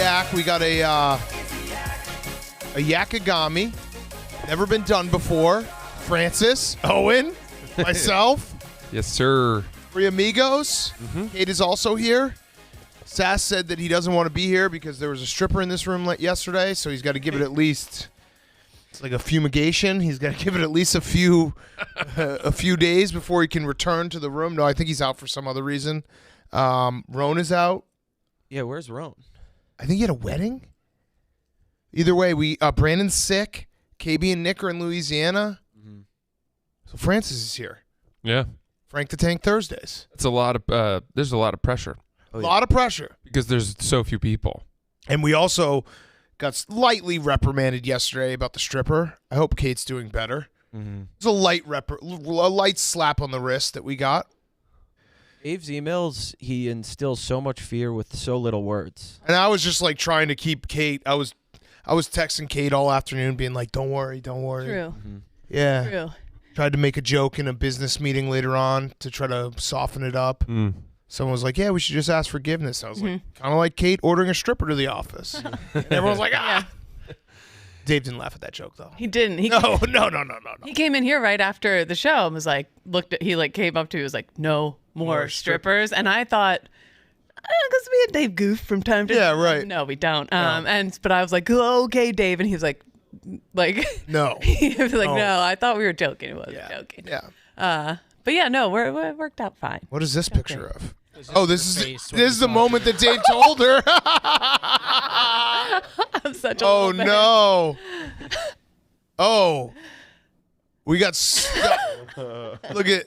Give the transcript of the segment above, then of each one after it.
yak. We got a yakigami. Never been done before. Francis, Owen, myself. Yes, sir. Three amigos. Kate is also here. Sass said that he doesn't want to be here because there was a stripper in this room yesterday, so he's got to give it at least, it's like a fumigation. He's got to give it at least a few days before he can return to the room. No, I think he's out for some other reason. Roan is out. Yeah, where's Roan? I think he had a wedding. Either way, Brandon's sick. KB and Nick are in Louisiana. So Francis is here. Yeah. Frank the Tank Thursdays. It's a lot of there's a lot of pressure. A lot of pressure. Because there's so few people. And we also got slightly reprimanded yesterday about the stripper. I hope Kate's doing better. It's a light slap on the wrist that we got. Dave's emails, he instills so much fear with so little words. And I was just like trying to keep Kate. I was texting Kate all afternoon being like, don't worry. True. Yeah. True. Tried to make a joke in a business meeting later on to try to soften it up. Someone was like, yeah, we should just ask forgiveness. I was like, kind of like Kate ordering a stripper to the office. And everyone was like, ah. Dave didn't laugh at that joke, though. He didn't. No. He came in here right after the show and was like, he came up to me, was like, no more strippers. And I thought, because we had Dave goof from time to time. Yeah, right. No, we don't. But I was like, oh, okay, Dave. And he was like no. he was like, no, I thought we were joking. It wasn't joking. Yeah. But yeah, no, it worked out fine. What is this picture of? Oh, this is the moment that Dave told her. I'm such a little bit. No. Oh. We got look at.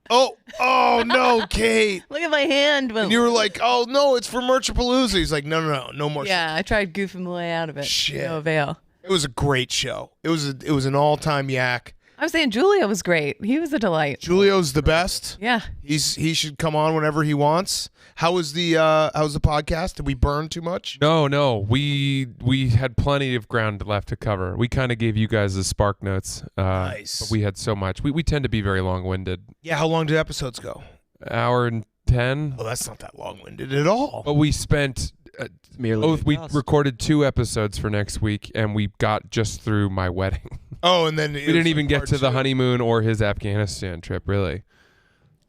Oh no, Kate. Look at my hand. And you were like, oh no, it's for Merchapalooza. He's like, no more. Yeah, I tried goofing the way out of it. Shit. No avail. It was a great show. It was an all-time yak. I was saying Julio was great. He was a delight. Julio's the best. Yeah. He should come on whenever he wants. How's the podcast? Did we burn too much? No. We had plenty of ground left to cover. We kind of gave you guys the spark notes. Nice. But we had so much. We tend to be very long-winded. Yeah, how long did episodes go? Hour and 10. Oh, that's not that long-winded at all. But we spent we recorded 2 episodes for next week, and we got just through my wedding. Oh, and then we didn't even get to the honeymoon or his Afghanistan trip, really.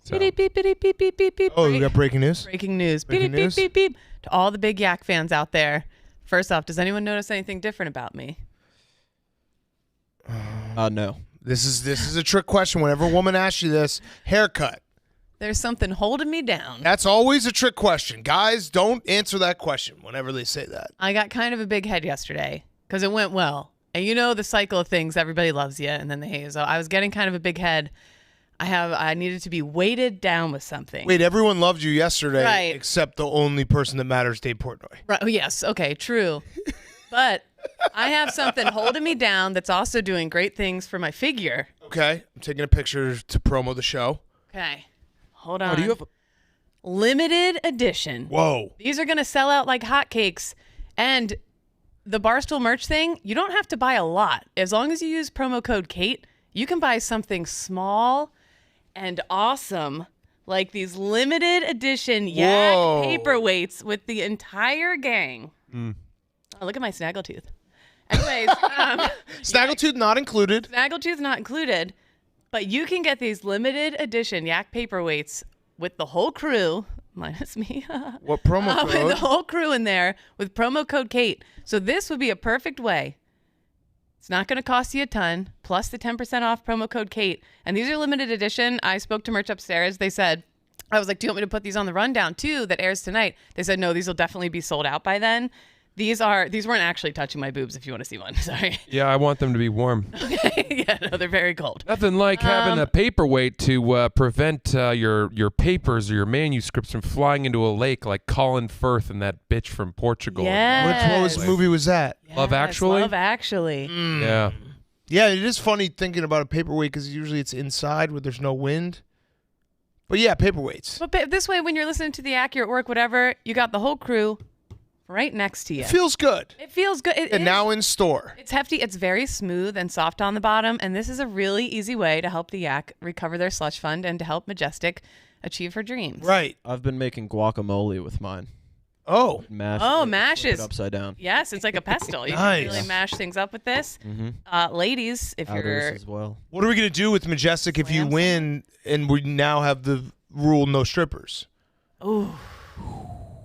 So. Beep, beep, beep, beep, beep, beep, beep. Oh, we got breaking news? Breaking news. Breaking beep, news? Beep, beep, beep. To all the big yak fans out there, first off, does anyone notice anything different about me? No. This is a trick question. Whenever a woman asks you this, haircut. There's something holding me down. That's always a trick question. Guys, don't answer that question whenever they say that. I got kind of a big head yesterday because it went well. And you know the cycle of things, everybody loves you, and then they hate you. So I was getting kind of a big head. I needed to be weighted down with something. Wait, everyone loved you yesterday, right, except the only person that matters, Dave Portnoy. Right. Oh, yes. Okay, true. But I have something holding me down that's also doing great things for my figure. Okay. I'm taking a picture to promo the show. Okay. Hold on. Oh, do you have limited edition? Whoa. These are going to sell out like hotcakes. And the Barstool merch thing, you don't have to buy a lot. As long as you use promo code Kate, you can buy something small and awesome, like these limited edition yak paperweights with the entire gang. Oh, look at my snaggletooth. Anyways. Snaggletooth not included. Snaggletooth not included. But you can get these limited edition yak paperweights with the whole crew, minus me. What promo code? With the whole crew in there with promo code Kate. So this would be a perfect way. It's not going to cost you a ton, plus the 10% off promo code Kate. And these are limited edition. I spoke to merch upstairs. They said, I was like, do you want me to put these on the rundown too that airs tonight? They said, no, these will definitely be sold out by then. These weren't actually touching my boobs if you want to see one. Sorry. Yeah, I want them to be warm. Okay. Yeah, no, they're very cold. Nothing like having a paperweight to prevent your papers or your manuscripts from flying into a lake like Colin Firth and that bitch from Portugal. Yes. What movie was that? Yes, Love Actually? Love Actually. Yeah. Yeah, it is funny thinking about a paperweight because usually it's inside where there's no wind. But yeah, paperweights. But this way, when you're listening to the Accurate Work, whatever, you got the whole crew right next to you. It feels good. It feels good. And now in store. It's hefty. It's very smooth and soft on the bottom. And this is a really easy way to help the yak recover their slush fund and to help Majestic achieve her dreams. Right. I've been making guacamole with mine. Oh. Mash. Oh, it, mash flip it is- upside down. Yes, it's like a pestle. You Nice. can really mash things up with this. Ladies, if Outers you're as well. What are we gonna do with Majestic if you Slam win and we now have the rule no strippers? Ooh,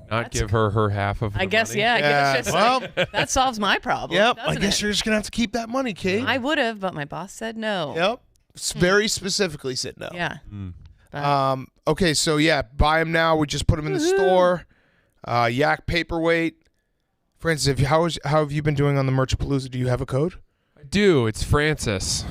Not give her half of. I the guess money? yeah. I guess just Well, that solves my problem. yep. I doesn't guess it? you're just gonna have to keep that money, Kate. I would have, but my boss said no. Yep. Very specifically said no. Yeah. Okay, so yeah, buy them now. We just put them in the store. Yak paperweight. Francis, how have you been doing on the Merchapalooza? Do you have a code? I do. It's Francis.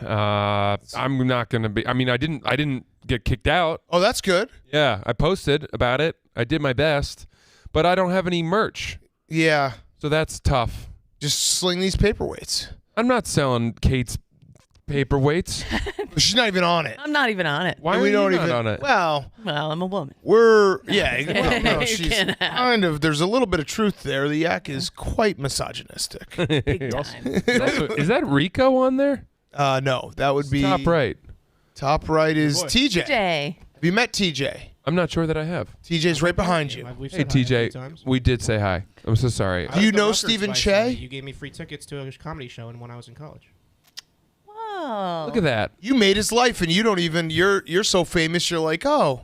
I'm not gonna be. I mean, I didn't get kicked out. Oh, that's good. Yeah, I posted about it. I did my best, but I don't have any merch, Yeah. so that's tough. Just sling these paperweights. I'm not selling Kate's paperweights. She's not even on it. I'm not even on it. Why And are we you don't not even on it? Well, Well, I'm a woman. we're well, no, You she's can have. kind of. There's a little bit of truth there. The yak is quite misogynistic. Big time. Is that Rico on there? No, that would be Top right. Top right is TJ. Jay. Have you met TJ? I'm not sure that I have. TJ's right behind you. We've Hey said hi a few TJ, times. we did say hi. I'm so sorry. Do you I was know the Rutgers Stephen twice, Che? and You gave me free tickets to a comedy show when I was in college. Whoa. Look at that. You made his life, and you don't even. You're so famous. You're like, oh,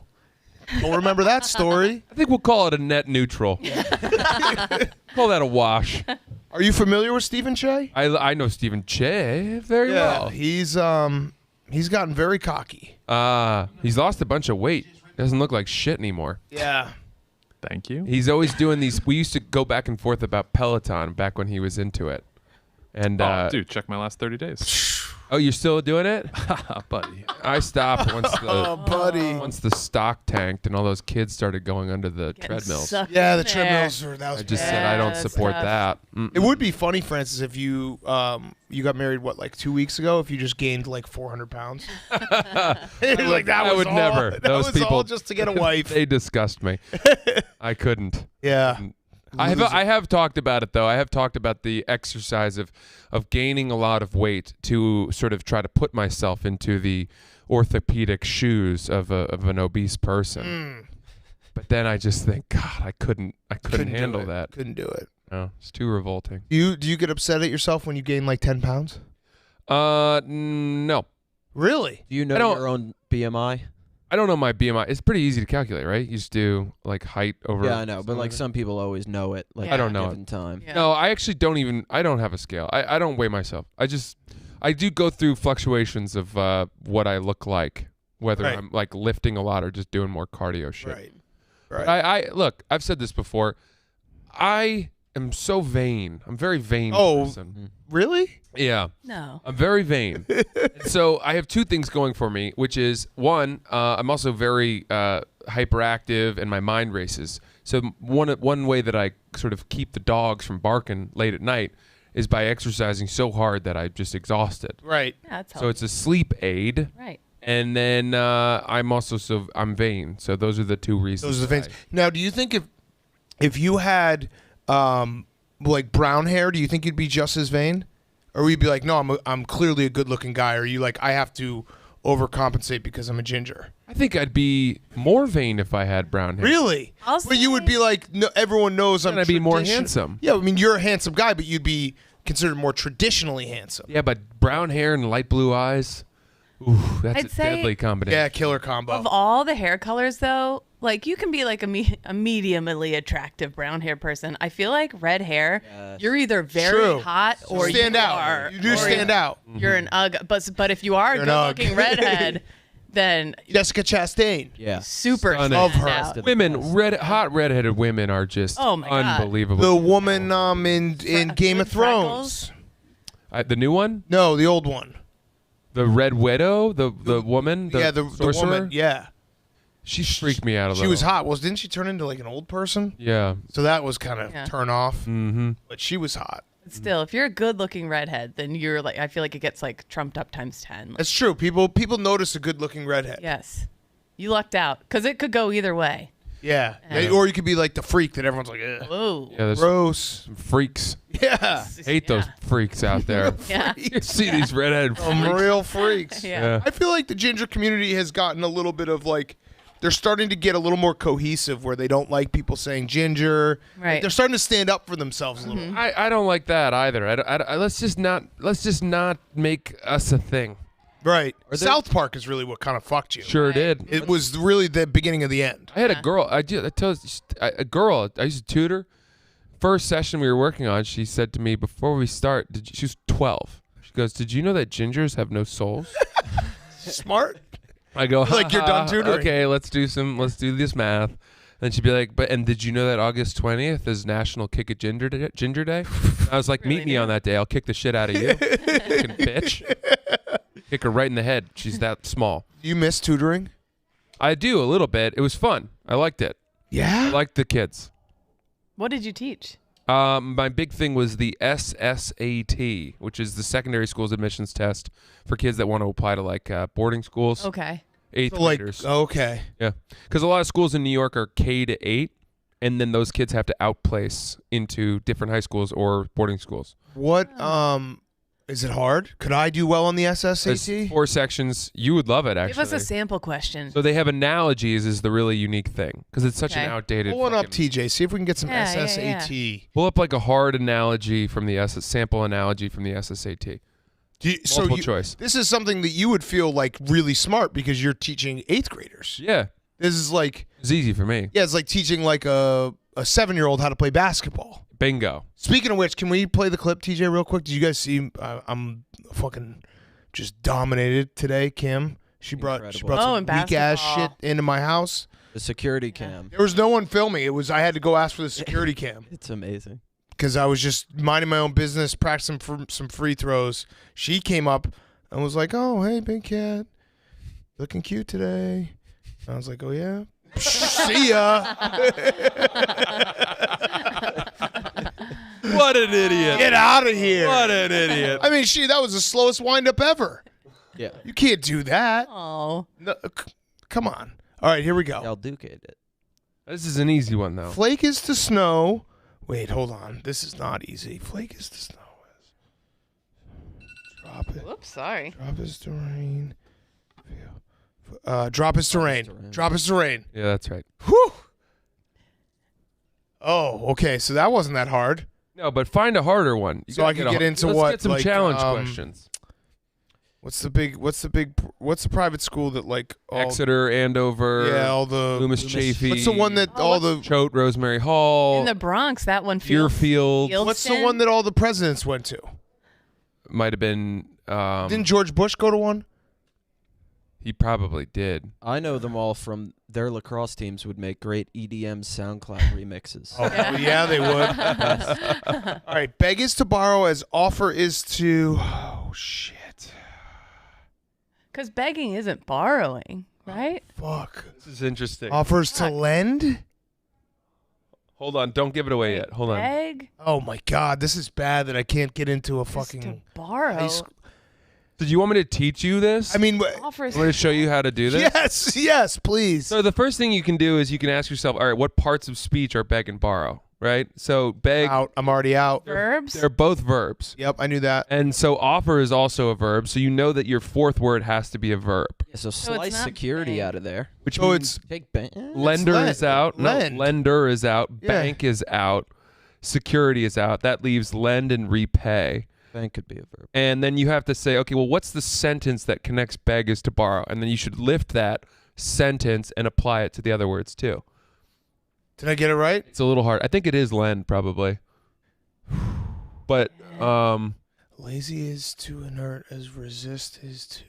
don't remember that story. I think we'll call it a net neutral. Call that a wash. Are you familiar with Stephen Che? I know Stephen Che very well. He's gotten very cocky. He's lost a bunch of weight. Doesn't look like shit anymore. Yeah. Thank you. He's always doing these. We used to go back and forth about Peloton back when he was into it. And Dude, check my last 30 days. oh, you're still doing it? Buddy. I stopped once Oh, buddy. once the stock tanked and all those kids started going under the Getting treadmills. sucked Yeah, in the there. treadmills are. That was I just bad. said I don't that's support tough. that. It would be funny, Francis, if you you got married like 2 weeks ago. If you just gained like 400 pounds. Like that I was would all, never. That Those was people all just to get a wife. They disgust me. I couldn't. Yeah. I have talked about it though. I have talked about the exercise of gaining a lot of weight to sort of try to put myself into the orthopedic shoes of an obese person. But then I just think, God, I couldn't do handle it. that. Couldn't do it. No, it's too revolting. Do you get upset at yourself when you gain like 10 pounds? No. Really? Do you know I don't- your own BMI? I don't know my BMI. It's pretty easy to calculate, right? You just do like height over. Yeah, I know, but like something. some people always know it. Like I don't at a know it. given time. Yeah. No, I actually don't even. I don't have a scale. I don't weigh myself. I do go through fluctuations of what I look like, whether Right. I'm like lifting a lot or just doing more cardio shit. Right. But Right. I look. I've said this before. I am so vain. I'm a very vain Oh. person. Really? Yeah, No. I'm very vain. So I have two things going for me, which is one, I'm also very hyperactive and my mind races. So one way that I sort of keep the dogs from barking late at night is by exercising so hard that I'm just exhausted. Right. Yeah, that's So it's a sleep aid. right. And then I'm vain. So those are the two reasons. Those are the things. Now, do you think if you had like brown hair, do you think you'd be just as vain? Or would you be like, no, I'm clearly a good-looking guy? Or are you like, I have to overcompensate because I'm a ginger? I think I'd be more vain if I had brown hair. Really? I'll But you would be like, no, everyone knows I'm Then I'd be more tradition- handsome. Yeah, I mean, you're a handsome guy, but you'd be considered more traditionally handsome. Yeah, but brown hair and light blue eyes. Ooh, that's I'd a say- deadly combination. Yeah, killer combo. Of all the hair colors, though, like you can be like a mediumly attractive brown hair person. I feel like red hair, you're either very True. hot or stand you out. are. You do or stand out. You're an ugg. But if you are a You're an ugg. good-looking redhead, then Jessica Chastain. Yeah. super Stunning. Of stand her. out. Women, hot redheaded women are just Oh my God. unbelievable. The woman in Game of with Thrones. freckles? The new one, No, the old one. the Red Widow, the woman, The sorcerer. woman. Yeah. She freaked me out a She little. was hot. Well, didn't she turn into like an old person? Yeah. So that was kind of Yeah. turn off. Mm-hmm. But she was hot. But still, if you're a good-looking redhead, then you're like, I feel like it gets like trumped up times 10. Like, That's true. People notice a good-looking redhead. yes, you lucked out because it could go either way. Yeah. Yeah. Or you could be like the freak that everyone's like, ugh. Whoa. Yeah, there's Gross. some freaks. Yeah. Hate those freaks out there. Yeah. You see these redhead freaks. Real freaks. Yeah. I feel like the ginger community has gotten a little bit of like they're starting to get a little more cohesive where they don't like people saying ginger. Right. Like, they're starting to stand up for themselves a little. I don't like that either. Let's just not make us a thing. Right. South Park is really what kind of fucked you. Sure did. It was really the beginning of the end. I had a girl. I used to tutor. First session we were working on, she said to me before we start, she was 12. She goes, "Did you know that gingers have no souls?" Smart. I go, Like, you're done tutoring. Okay, let's do this math. And she'd be like, and did you know that August 20th is National Kick a Ginger Day? I was like, meet me on that day. I'll kick the shit out of you. Fucking bitch. Kick her right in the head. She's that small. You miss tutoring? I do a little bit. It was fun. I liked it. I Yeah. liked the kids. What did you teach? My big thing was the SSAT, which is the secondary schools admissions test for kids that want to apply to like boarding schools. Okay. Eighth Like, graders. okay. Yeah, because a lot of schools in New York are K-8, and then those kids have to outplace into different high schools or boarding schools. What is it hard? Could I do well on the There's SSAT? 4 sections. You would love it, actually. Give us a sample question. So they have analogies is the really unique thing because it's such an Okay. outdated. Pull one up, fucking- TJ. See if we can get some Yeah, yeah, SSAT. Pull up like a hard analogy from the sample analogy from the SSAT. Multiple choice. This is something that you would feel like really smart because you're teaching 8th graders. Yeah, This is like, it's easy for me. yeah, it's like teaching like a 7-year-old how to play basketball. Bingo. Speaking of which, can we play the clip, TJ, real quick? Did you guys see? I'm fucking just dominated today, Kim. She brought Incredible. some in weak ass basketball. shit into my house. The security cam. There was no one filming. I had to go ask for the security cam It's amazing. because I was just minding my own business, practicing for some free throws. She came up and was like, "Oh, hey, big cat, looking cute today." I was like, "Oh yeah, see ya." What an idiot. Get out of here. What an idiot. I mean, that was the slowest wind-up ever. Yeah. You can't do that. Oh. No, come on. All right, here we go. Y'all duked it. This is an easy one, though. Flake is to snow. Wait, hold on. This is not easy. Flake is to snow. Drop it. Whoops, sorry. Drop is to rain. Drop is to rain. to rain. Drop is to rain. Yeah, that's right. Whew. Oh, okay. So that wasn't that hard. No, but find a harder one. You So gotta I could get into let's what, get some like, challenge questions. What's the private school that like all, Exeter, Andover, yeah, all the Loomis Chaffee. What's the one that Oh, all the Choate, Rosemary Hall, In the Bronx, that one feels. Deerfield. What's the one that all the presidents went to? Might have been. Didn't George Bush go to one? He probably did. I know them all from their lacrosse teams would make great EDM SoundCloud remixes. Oh, yeah, they would. All right, beg is to borrow as offer is to. Oh shit! Because begging isn't borrowing, right? Fuck. This is interesting. Offers to lend. Hold on, don't give it away yet. Hold on. Beg Oh my god, this is bad that I can't get into a is to fucking borrow. high school. Did you want me to teach you this? I mean, Offers. I'm going to show you how to do this. yes, please. So the first thing you can do is you can ask yourself, all right, what parts of speech are beg and borrow, right? So beg, Out. I'm already out. Verbs. they're both verbs. Yep, I knew that. And so offer is also a verb, so you know that your fourth word has to be a verb. Yeah, so it's slice not security bang. out of there. Which So means Take ban- lender lend. is out. Lend. No, lender is out. Yeah. Bank is out. Security is out. That leaves lend and repay. Bank could be a verb. And then you have to say, okay, well, what's the sentence that connects beg is to borrow? And then you should lift that sentence and apply it to the other words too. Did I get it right? It's a little hard. I think it is lend probably. But Lazy is to inert as resist is to.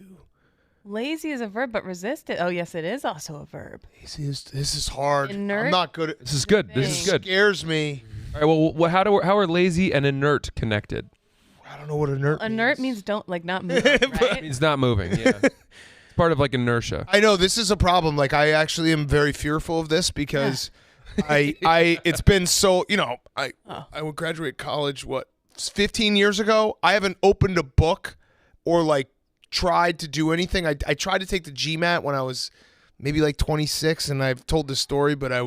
Lazy is a verb, but resist it. Oh, yes, it is also a verb. Lazy is. This is hard. Inert? I'm not good at. this is good. This is good. Scares me. All right, well, how are lazy and inert connected? I don't know what inert. Inert means don't, like, not move, right? It's not moving. Yeah. It's part of like inertia. I know this is a problem. Like I actually am very fearful of this because I it's been so, I would graduate college 15 years ago. I haven't opened a book or like tried to do anything. I tried to take the GMAT when I was maybe like 26, and I've told this story, but I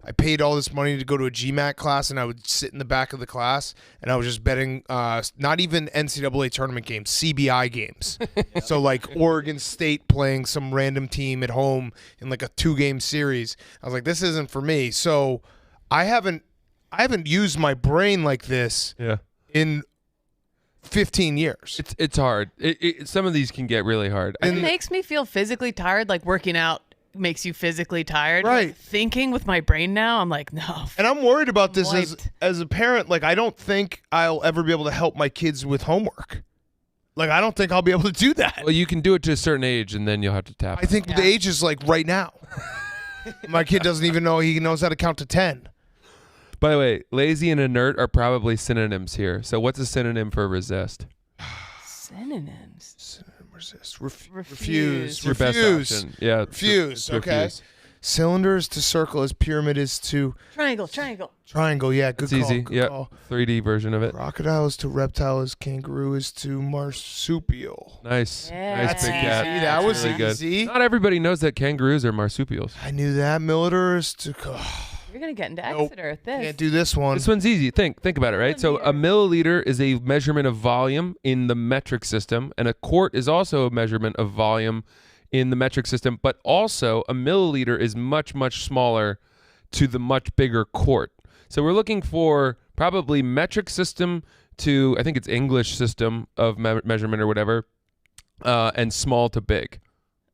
I paid all this money to go to a GMAT class, and I would sit in the back of the class, and I was just betting not even NCAA tournament games, CBI games. So like Oregon State playing some random team at home in like a 2-game series. I was like, this isn't for me. So I haven't used my brain like this in 15 years. It's hard. Some of these can get really hard. It makes me feel physically tired, like working out makes you physically tired. Right. Like, thinking with my brain now, I'm like, no. And I'm worried about this Wiped. as a parent. Like, I don't think I'll ever be able to help my kids with homework. Like, I don't think I'll be able to do that. Well, you can do it to a certain age, and then you'll have to tap. I think the age is like right now. My kid doesn't even know he knows how to count to 10. By the way, lazy and inert are probably synonyms here. So what's a synonym for resist? Synonyms. Resist. Refuse. Refuse. Your best Refuse. option. Yeah. Refuse. Okay. Refuse. Cylinder is to circle, as pyramid is to Triangle. triangle. Yeah, good It's call. easy. Good Yeah. call. 3D version of it. Crocodile is to reptile, as kangaroo is to marsupial. Nice. Yeah. Nice big That's cat. easy. That That's was really good. easy. Not everybody knows that kangaroos are marsupials. I knew that. Milliliter is to. You're gonna get into Nope. Exeter with this. Can't do this one. This one's easy. Think about it, right? So a milliliter is a measurement of volume in the metric system, and a quart is also a measurement of volume in the metric system, but also a milliliter is much, much smaller to the much bigger quart. So we're looking for probably metric system to, I think it's English system of measurement or whatever, and small to big.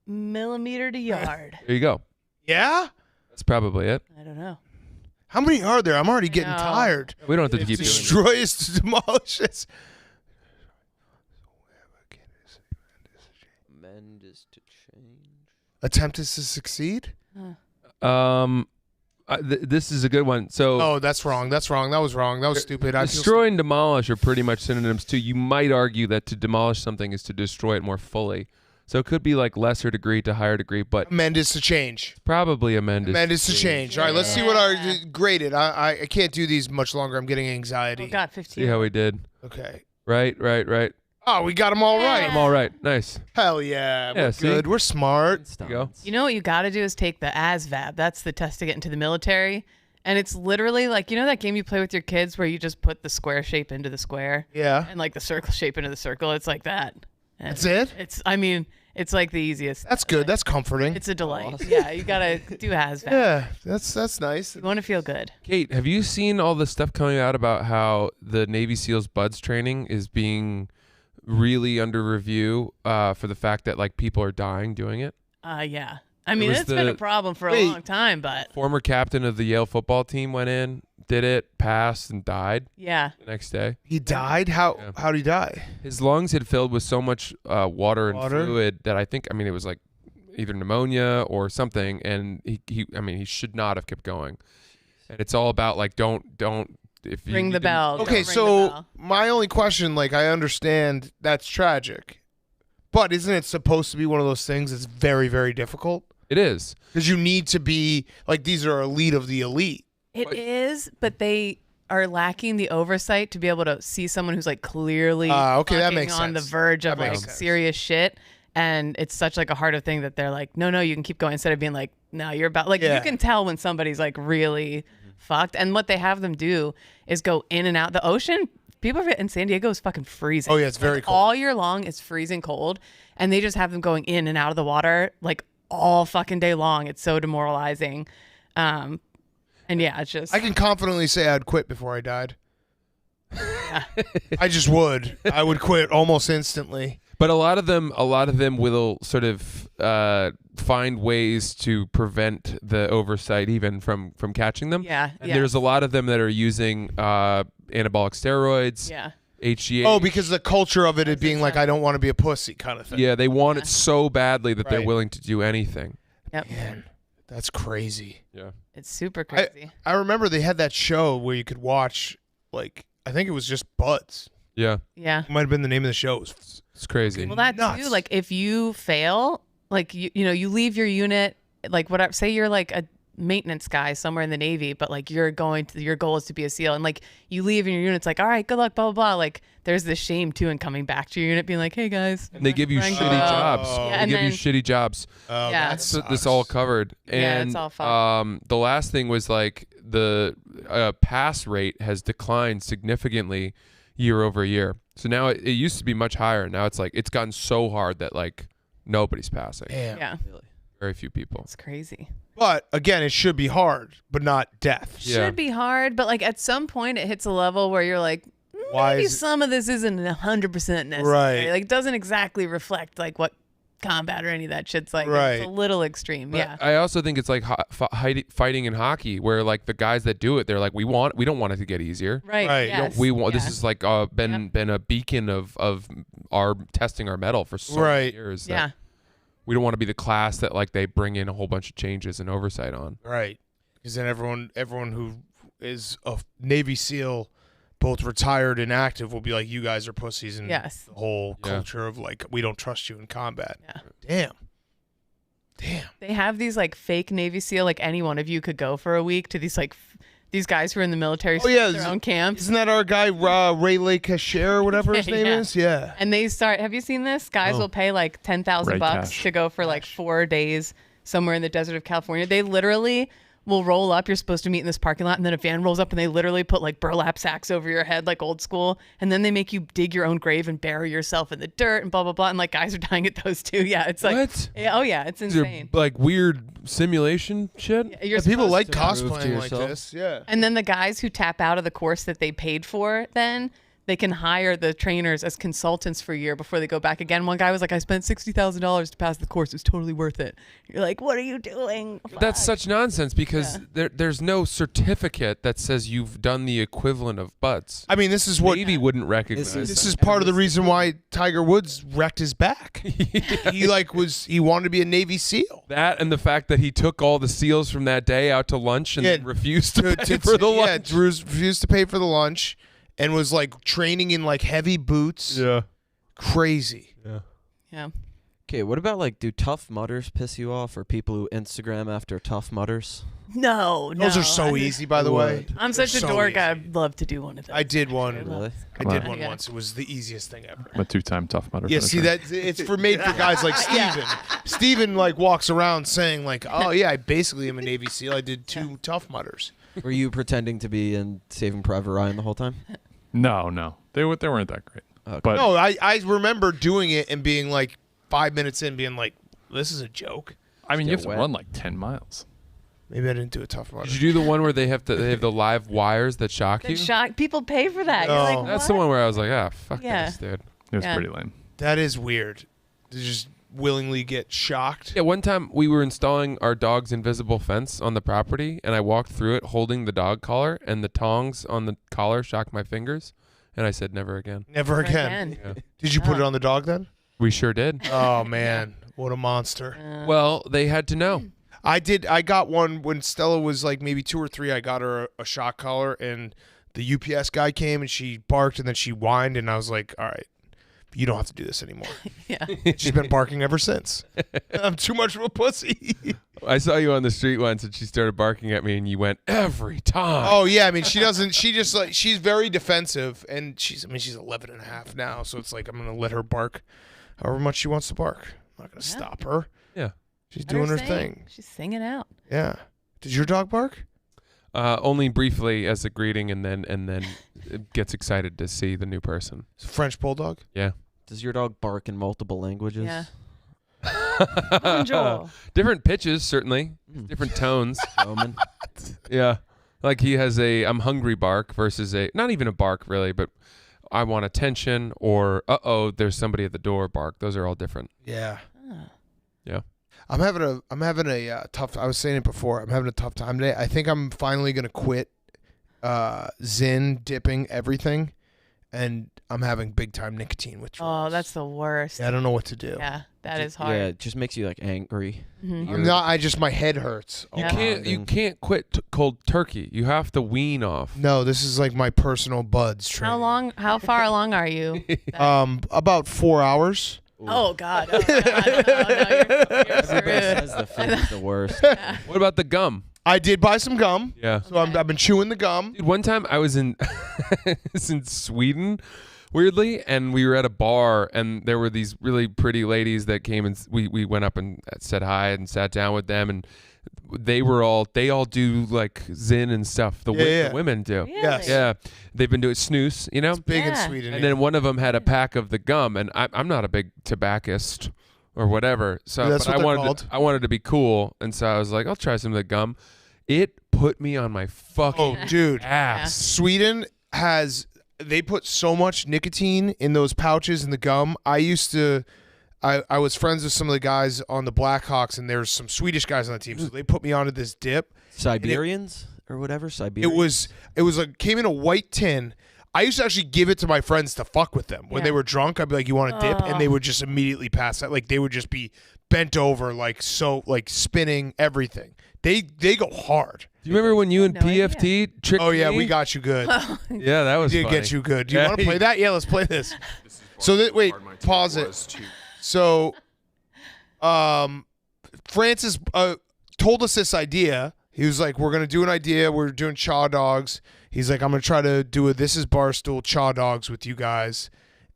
Millimeter to yard. There you go. Yeah? That's probably it. I don't know. How many are there? I'm already getting know. tired. We don't have to keep doing it. Destroy is to demolish it. Mend is to change. Attempt is to succeed? This is a good one. So Oh, that's wrong. That's wrong. That was wrong. That was stupid. I feel destroy and demolish are pretty much synonyms too. You might argue that to demolish something is to destroy it more fully. So it could be like lesser degree to higher degree, but Amend is to change. probably amend is. Amend is to change. All right, let's see what our graded. I can't do these much longer. I'm getting anxiety. Oh, God, 15. See how we did. Okay. Right. Oh, we got them all right. I'm all right. Nice. Hell yeah. Yeah, We're see? good. We're smart. There you go. You know what you got to do is take the ASVAB. That's the test to get into the military. And it's literally like, you know that game you play with your kids where you just put the square shape into the square Yeah. and like the circle shape into the circle? It's like that. And That's it? It's like the easiest. That's good. That's comforting. It's a delight. Yeah, you got to do ASVAB. Yeah, that's nice. You want to feel good. Kate, have you seen all the stuff coming out about how the Navy SEALs BUDS training is being really under review for the fact that like people are dying doing it? Yeah. I mean, was it's been a the- problem for a Wait. long time, but Former captain of the Yale football team went in, did it, passed, and died yeah. the next day. He died? How Yeah. how'd he die? His lungs had filled with so much water and Water? fluid that it was like either pneumonia or something, and he should not have kept going. And it's all about like don't if you Ring the didn't- bell. Don't Okay, ring the so bell. my only question, like I understand that's tragic. But isn't it supposed to be one of those things that's very, very difficult? It is. Because you need to be like these are elite of the elite. It is, but they are lacking the oversight to be able to see someone who's like clearly Okay, that fucking makes on sense. the verge of That like makes sense. serious shit. And it's such like a harder thing that they're like, no, you can keep going instead of being like, no, you're about like Yeah. you can tell when somebody's like really fucked. And what they have them do is go in and out. The ocean, people in San Diego is fucking freezing. Oh yeah, it's very Like, cold. all year long it's freezing cold, and they just have them going in and out of the water like all fucking day long. It's so demoralizing. And yeah, it's just I can confidently say I'd quit before I died. I just would. I would quit almost instantly. But a lot of them will sort of find ways to prevent the oversight even from catching them. yeah. And there's a lot of them that are using anabolic steroids, yeah. HGH. Oh, because the culture of it being like I don't want to be a pussy kind of thing. Yeah, they want it so badly that they're Right. willing to do anything. Yep. Man, that's crazy. Yeah. It's super crazy. I remember they had that show where you could watch, like, I think it was just Buds. Yeah. Yeah. It might have been the name of the show. It was It's crazy. Well, that nuts. too. Like, if you fail, like you leave your unit, like whatever. Say you're like maintenance guy somewhere in the Navy, but like your goal is to be a SEAL, and like you leave and your unit's like, all right, good luck, blah blah blah. Like there's this shame too in coming back to your unit, being like, hey guys. And they give you Frank, shitty jobs. Yeah, they give you shitty jobs. Oh, Yeah. that So sucks. this all covered. Yeah, And it's all fucked. the last thing was like the pass rate has declined significantly year over year. So now it used to be much higher. Now it's like it's gotten so hard that like nobody's passing. Damn. Yeah, Very few people. it's crazy. But again, it should be hard, but not death. Yeah. Should be hard, but like at some point it hits a level where you're like, Why maybe is it- some of this isn't 100% necessary. Right. Like it doesn't exactly reflect like what combat or any of that shit's like. Right. It's a little extreme. But Yeah. I also think it's like fighting in hockey, where like the guys that do it, they're like, we don't want it to get easier. Right. Right. Yes. We want yeah. this is like been a beacon of our testing our metal for so Right. many years. that Yeah. We don't want to be the class that like they bring in a whole bunch of changes and oversight on. Right. Because then everyone who is a Navy SEAL, both retired and active, will be like, you guys are pussies, and Yes. the whole Yeah. culture of like, we don't trust you in combat. Yeah. Damn. They have these like fake Navy SEAL, like any one of you could go for a week to these like these guys who are in the military Oh, yeah, start their own camps. Isn't that our guy Ray Cachere or whatever his name Yeah. is? Yeah. And they start. Have you seen this? Guys will pay like $10,000 Ray bucks Cash. to go for like 4 days somewhere in the desert of California. They literally will roll up. You're supposed to meet in this parking lot, and then a van rolls up, and they literally put like burlap sacks over your head, like old school. And then they make you dig your own grave and bury yourself in the dirt and blah blah blah. And like guys are dying at those too. Yeah, it's like What? Yeah, oh yeah, it's These are insane. like weird simulation shit. You're People supposed like to prove to cosplaying like yourself. this. Yeah. And then the guys who tap out of the course that they paid for, then they can hire the trainers as consultants for a year before they go back again. One guy was like, I spent $60,000 to pass the course. It was totally worth it. You're like, what are you doing? That's Fuck. such nonsense because there's no certificate that says you've done the equivalent of butts. I mean, this is what Navy wouldn't recognize. this is part of the reason why Tiger Woods wrecked his back. He wanted to be a Navy SEAL. That and the fact that he took all the SEAls from that day out to lunch and Yeah, refused to pay for the yeah, lunch. refused to pay for the lunch, and was like training in like heavy boots. Yeah. Crazy. Yeah. Okay, what about like, do Tough Mudders piss you off, or people who Instagram after Tough Mudders? No, Those no. are so easy, by the way. I'm such a So dork. easy. I'd love to do one of those. I did one. Really? I did Come one on. once. It was the easiest thing ever. I'm a two-time Tough Mudder. Yeah, see that it's made for guys like Steven. Steven like walks around saying like, "Oh yeah, I basically am a Navy SEAL. I did 2 Tough Mudders." Were you pretending to be in Saving Private Ryan the whole time? No, they weren't that great. Okay. But No, I remember doing it and being like 5 minutes in, being like, "This is a joke." I mean, you get have to wet. run like 10 miles. Maybe I didn't do a Tough Mudder. Did you do the one where they have the live wires that shock you? That shock. People pay for that. You're No. like, That's what? the one where I was like, fuck Yeah. this, dude. It was Yeah. pretty lame. That is weird. To just willingly get shocked. Yeah, one time we were installing our dog's invisible fence on the property, and I walked through it holding the dog collar, and the tongs on the collar shocked my fingers, and I said, never again. Never Never again. again. Yeah. Did you put it on the dog then? We sure did. Oh man, what a monster. Well, they had to know. I did. I got one when Stella was like maybe 2 or 3. I got her a shock collar, and the UPS guy came and she barked and then she whined, and I was like, "All right, you don't have to do this anymore." Yeah. She's been barking ever since. I'm too much of a pussy. I saw you on the street once, and she started barking at me, and you went, every time. Oh yeah, I mean she doesn't. She just like she's very defensive, and she's 11 and a half now, so it's like I'm gonna let her bark however much she wants to bark. I'm not gonna stop her. Yeah. She's Let doing her sing. thing. She's singing out. Yeah. Did your dog bark? Only briefly as a greeting, and then it gets excited to see the new person. It's a French bulldog. Yeah. Does your dog bark in multiple languages? Yeah. Bonjour. Different pitches, certainly. Different tones. Roman? Yeah. Like he has a I'm hungry bark versus a not even a bark really, but I want attention or there's somebody at the door bark. Those are all different. Yeah. Yeah. I'm having a tough. I was saying it before. I'm having a tough time today. I think I'm finally gonna quit Zyn dipping everything, and I'm having big time nicotine withdrawals. Oh, that's the worst. Yeah, I don't know what to do. Yeah, that is Yeah, hard. it just makes you like angry. Mhm. I'm not. My head hurts. You Yeah. can't quit cold turkey. You have to wean off. No, this is like my personal buds training. How far along are you? About 4 hours. Oh God. Oh, God. Oh, no, you're Everybody screwed. says the food's the worst. What about the gum? I did buy some gum. Yeah. So I've been chewing the gum. Dude, one time I was in in Sweden, weirdly, and we were at a bar, and there were these really pretty ladies that came, and we went up and said hi and sat down with them, and they all do like Zin and stuff. The women do. Really? Yes. Yeah, they've been doing snus, you know. Big in Yeah. Sweden. And then one of them had a pack of the gum, and I'm not a big tobaccist or whatever. So, That's but what I wanted to be cool, and so I was like, I'll try some of the gum. It put me on my fucking dude. ass. Sweden they put so much nicotine in those pouches in the gum. I was friends with some of the guys on the Blackhawks, and there's some Swedish guys on the team, so they put me onto this dip. Siberians or whatever. Siberians. It was like came in a white tin. I used to actually give it to my friends to fuck with them when they were drunk. I'd be like, "You want a dip?" And they would just immediately pass out. Like they would just be bent over, like spinning everything. They go hard. Do you remember when you and No PFT tricked Oh yeah, me? we got you good. Yeah, that was We did funny. get you good. Do you want to play that? Yeah, let's play this. So wait, pause it. So, Francis told us this idea. He was like, "We're gonna do an idea. We're doing chaw dogs." He's like, "I'm gonna try to do a This Is Barstool chaw dogs with you guys,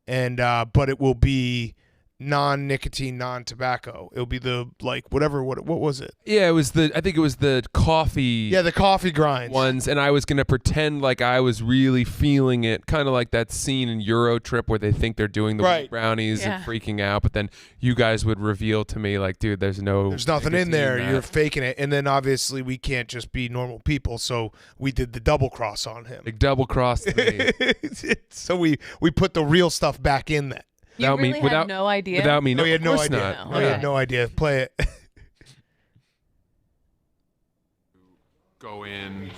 and but it will be non-nicotine, non-tobacco. It'll be the whatever. What was it? Yeah, I think it was the coffee. Yeah, the coffee grinds ones, and I was gonna pretend like I was really feeling it, kind of like that scene in Euro Trip where they think they're doing the wheat brownies and freaking out, but then you guys would reveal to me like, dude, there's nothing in there. You're faking it, and then obviously we can't just be normal people, so we did the double cross on him. Like double crossed me. So we put the real stuff back in that. You really had no idea? Without me, no, he had no of course idea. not. No, he had no idea. Play it. Go in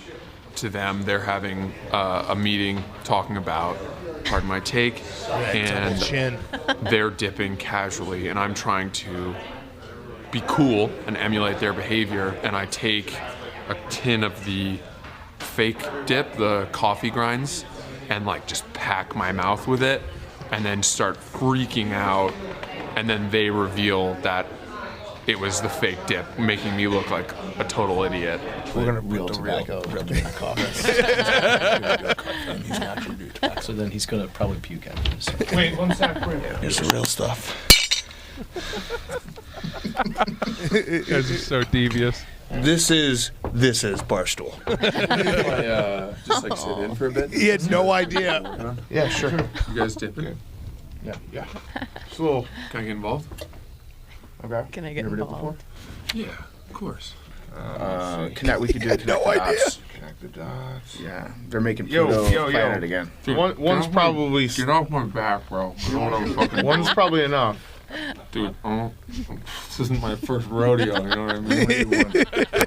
to them. They're having a meeting talking about, pardon my take, and they're dipping casually, and I'm trying to be cool and emulate their behavior, and I take a tin of the fake dip, the coffee grinds, and just pack my mouth with it, and then start freaking out, and then they reveal that it was the fake dip, making me look like a total idiot. We're gonna real tobacco, real tobacco. He's naturally due tobacco, so then he's gonna probably puke at him. So. Wait, one sec. Here's the real stuff. You guys are so devious. This is Barstool. Just sit in for a bit. He had no idea. Yeah, sure. You guys dipping? Yeah. Cool. Can I get involved? Okay. Can I get involved? Yeah, of course. We could do it. No idea. Connect the dots. Yeah, they're making Yo. plan it again. Dude, One's probably Get off my back, bro. I don't want to fucking. one's probably enough. Dude, this isn't my first rodeo. You know what I mean?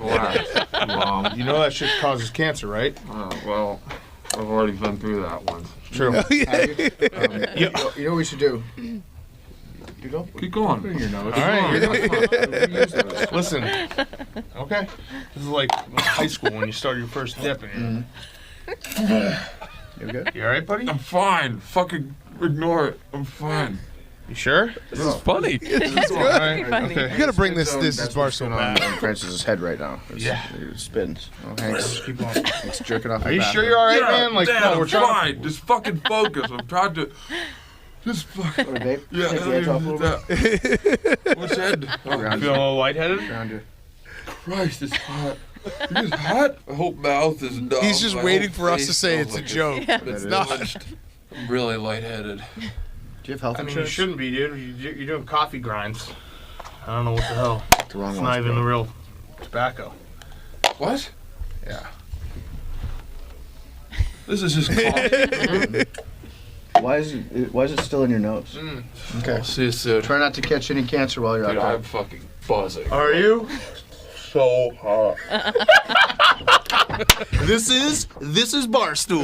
Relax, Mom. You know that shit causes cancer, right? Well, I've already been through that once. True. You know what we should do? You go. Keep going. Put it in your nose. All right. right. Listen. Okay. This is like high school when you start your first dip. And You good? You all right, buddy? I'm fine. Fucking ignore it. I'm fine. You sure? This is funny. It's All right. really funny. Okay. You gotta bring this is That's what's Barstool going on back. in Francis's head right now. It spins. Okay. Keep on. It's jerking off. Are you sure you're all right, man? Like, Dad, no, we're I'm trying. fine. Just fucking focus. I'm trying to. Just fucking. All right, babe. Yeah. Take the edge off a little bit. What's head? Oh, Feeling a little lightheaded? Around you. Christ, it's hot. It is hot. I hope mouth is dumb. He's just My waiting whole for us to face say smells it's a like joke, but it's not. I'm really lightheaded. Do you have health I mean, you insurance? shouldn't be, dude. You're doing coffee grinds. I don't know what the hell. The wrong It's ones, not even bro. the real tobacco. What? Yeah. This is just coffee. Why is it still in your nose? Okay. I'll see you soon. Try not to catch any cancer while you're Dude, out I'm fucking buzzing. Are you? So hot. This is Barstool.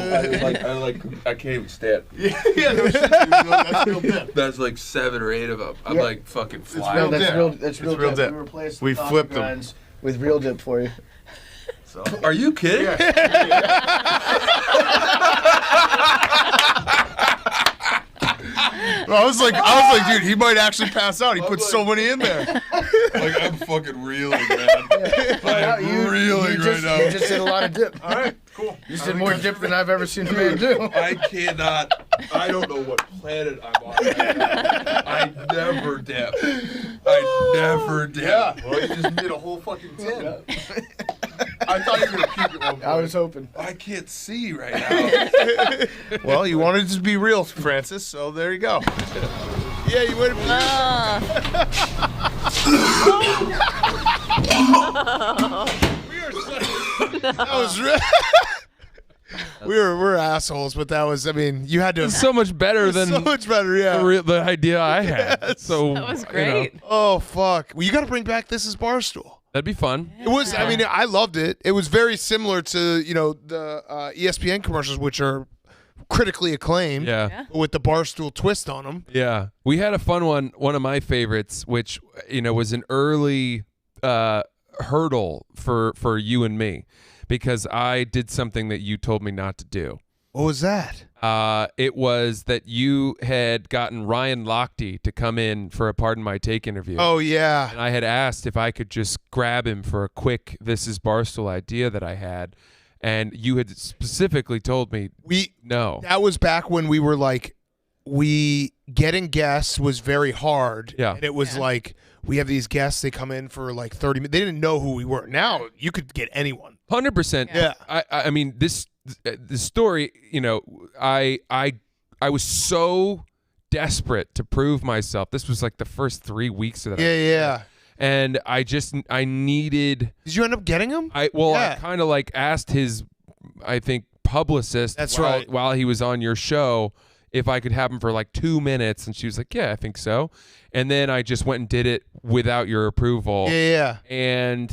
I can't even stand. Yeah, no shit. That's real dip. That's like 7 or 8 of them. I'm Yeah. like fucking real flying. dip. That's real real dip. dip. We replaced We the coffee flipped them. grinds with real dip for you. So. Are you kidding? I was like, dude, he might actually pass out. He put so many in there. Like, I'm fucking reeling, man. I'm reeling right now. You just did a lot of dip. All right, cool. You just did more dip than I've ever seen a man do. I cannot. I don't know what planet I'm on. I never dip. I never dip. Yeah. Well, you just did a whole fucking tin. I thought you were going to puke at one point. I was hoping. I can't see right now. Well, you wanted to be real, Francis, so there you go. Yeah, you would have. That was we're assholes, but that was. I mean, you had to. It's so much better than so much better. Yeah. the idea I had. Yes. So That was great. Oh fuck! Well, you got to bring back This Is Barstool. That'd be fun. It was. I mean, I loved it. It was very similar to the ESPN commercials, which are critically acclaimed. Yeah. With the Barstool twist on them. Yeah. We had a fun one. One of my favorites, which was an early hurdle for you and me, because I did something that you told me not to do. What was that? It was that you had gotten Ryan Lochte to come in for a Pardon My Take interview. Oh yeah. And I had asked if I could just grab him for a quick This Is Barstool idea that I had. And you had specifically told me no. That was back when we were like, getting guests was very hard. Yeah. And it was like, we have these guests, they come in for like 30 minutes. They didn't know who we were. Now you could get anyone. 100%. Yeah. I mean, this story, I was so desperate to prove myself. This was like the first 3 weeks of that. Yeah. And I needed. Did you end up getting him? I kind of like asked his, I think, publicist. That's right. While he was on your show, if I could have him for like 2 minutes, and she was like, "Yeah, I think so." And then I just went and did it without your approval. Yeah. And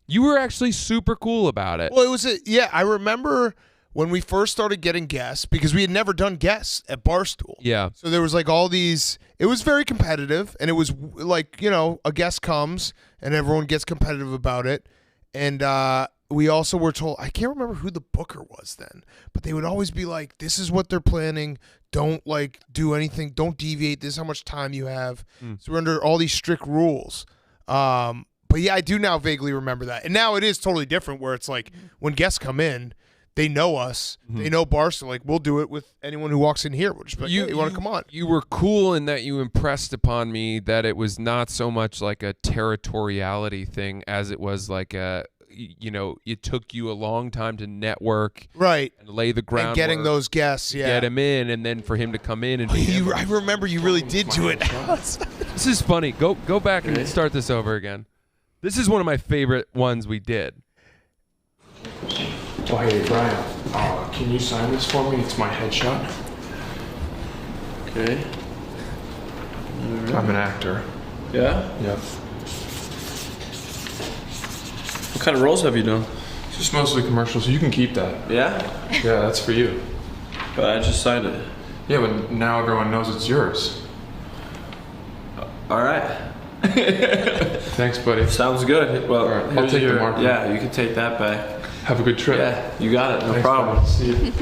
you were actually super cool about it. Well, it was I remember when we first started getting guests, because we had never done guests at Barstool. Yeah. So there was like all these. It was very competitive, and it was like a guest comes and everyone gets competitive about it, and we also were told, I can't remember who the booker was then, but they would always be like, "This is what they're planning. Don't like do anything. Don't deviate. This is how much time you have." So we're under all these strict rules. But yeah, I do now vaguely remember that, and now it is totally different, where it's like when guests come in, they know us. They know Barstool. Like, we'll do it with anyone who walks in here. We'll just be like, "Hey, you want to come on?" You were cool in that you impressed upon me that it was not so much like a territoriality thing as it was like it took you a long time to network, right, and lay the groundwork, and getting those guests, get him in, and then for him to come in and I remember you really did do it. This is funny. Go back and start this over again. This is one of my favorite ones we did. Oh, hey, Brian, can you sign this for me? It's my headshot. Okay. I'm an actor. Yeah? Yep. What kind of roles have you done? Just mostly commercials. You can keep that. Yeah? Yeah, that's for you. But I just signed it. Yeah, but now everyone knows it's yours. All right. Thanks, buddy. Sounds good. Well, right, I'll take the marker. Yeah, you can take that back. Have a good trip. Yeah, you got it. No Thanks, problem. buddy. See you.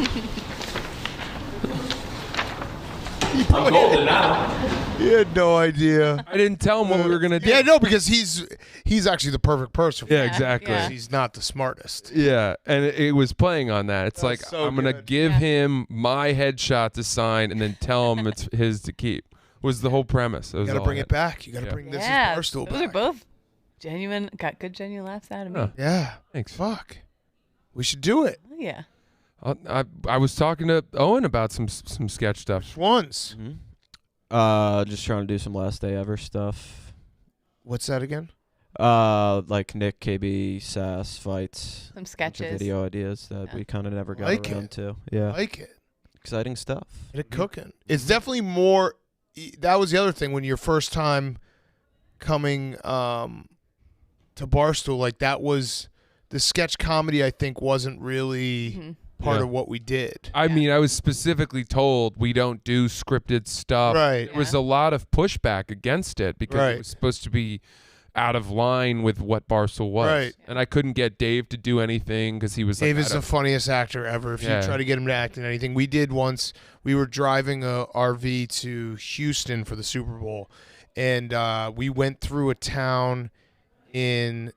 I'm golden now. He had no idea. I didn't tell him what we were gonna do. Yeah, no, because he's actually the perfect person. Yeah, exactly. Yeah. He's not the smartest. Yeah, and it was playing on that. It's like, so I'm gonna good. give him my headshot to sign, and then tell him it's his to keep. Was the whole premise. You got to bring it back. You got to bring This Is Barstool those back. are both genuine. Got good genuine laughs out of me. Huh. Yeah. Thanks. Fuck. We should do it. Oh, yeah. I was talking to Owen about some sketch stuff. Once. Just trying to do some Last Day Ever stuff. What's that again? Like Nick, KB, Sass fights. Some Bunch of sketches. video ideas that we kind of never got Like around it. to. Yeah. Like it. Exciting stuff. Get it cooking. It's definitely more. That was the other thing when your first time coming to Barstool. Like, that was the sketch comedy. I think wasn't really part of what we did. I mean, I was specifically told we don't do scripted stuff. Right. There was a lot of pushback against it because it was supposed to be out of line with what Barstool was. Right. And I couldn't get Dave to do anything because he was Dave like, is the funniest actor ever. If you try to get him to act in anything, we did once. We were driving a RV to Houston for the Super Bowl, and we went through a town in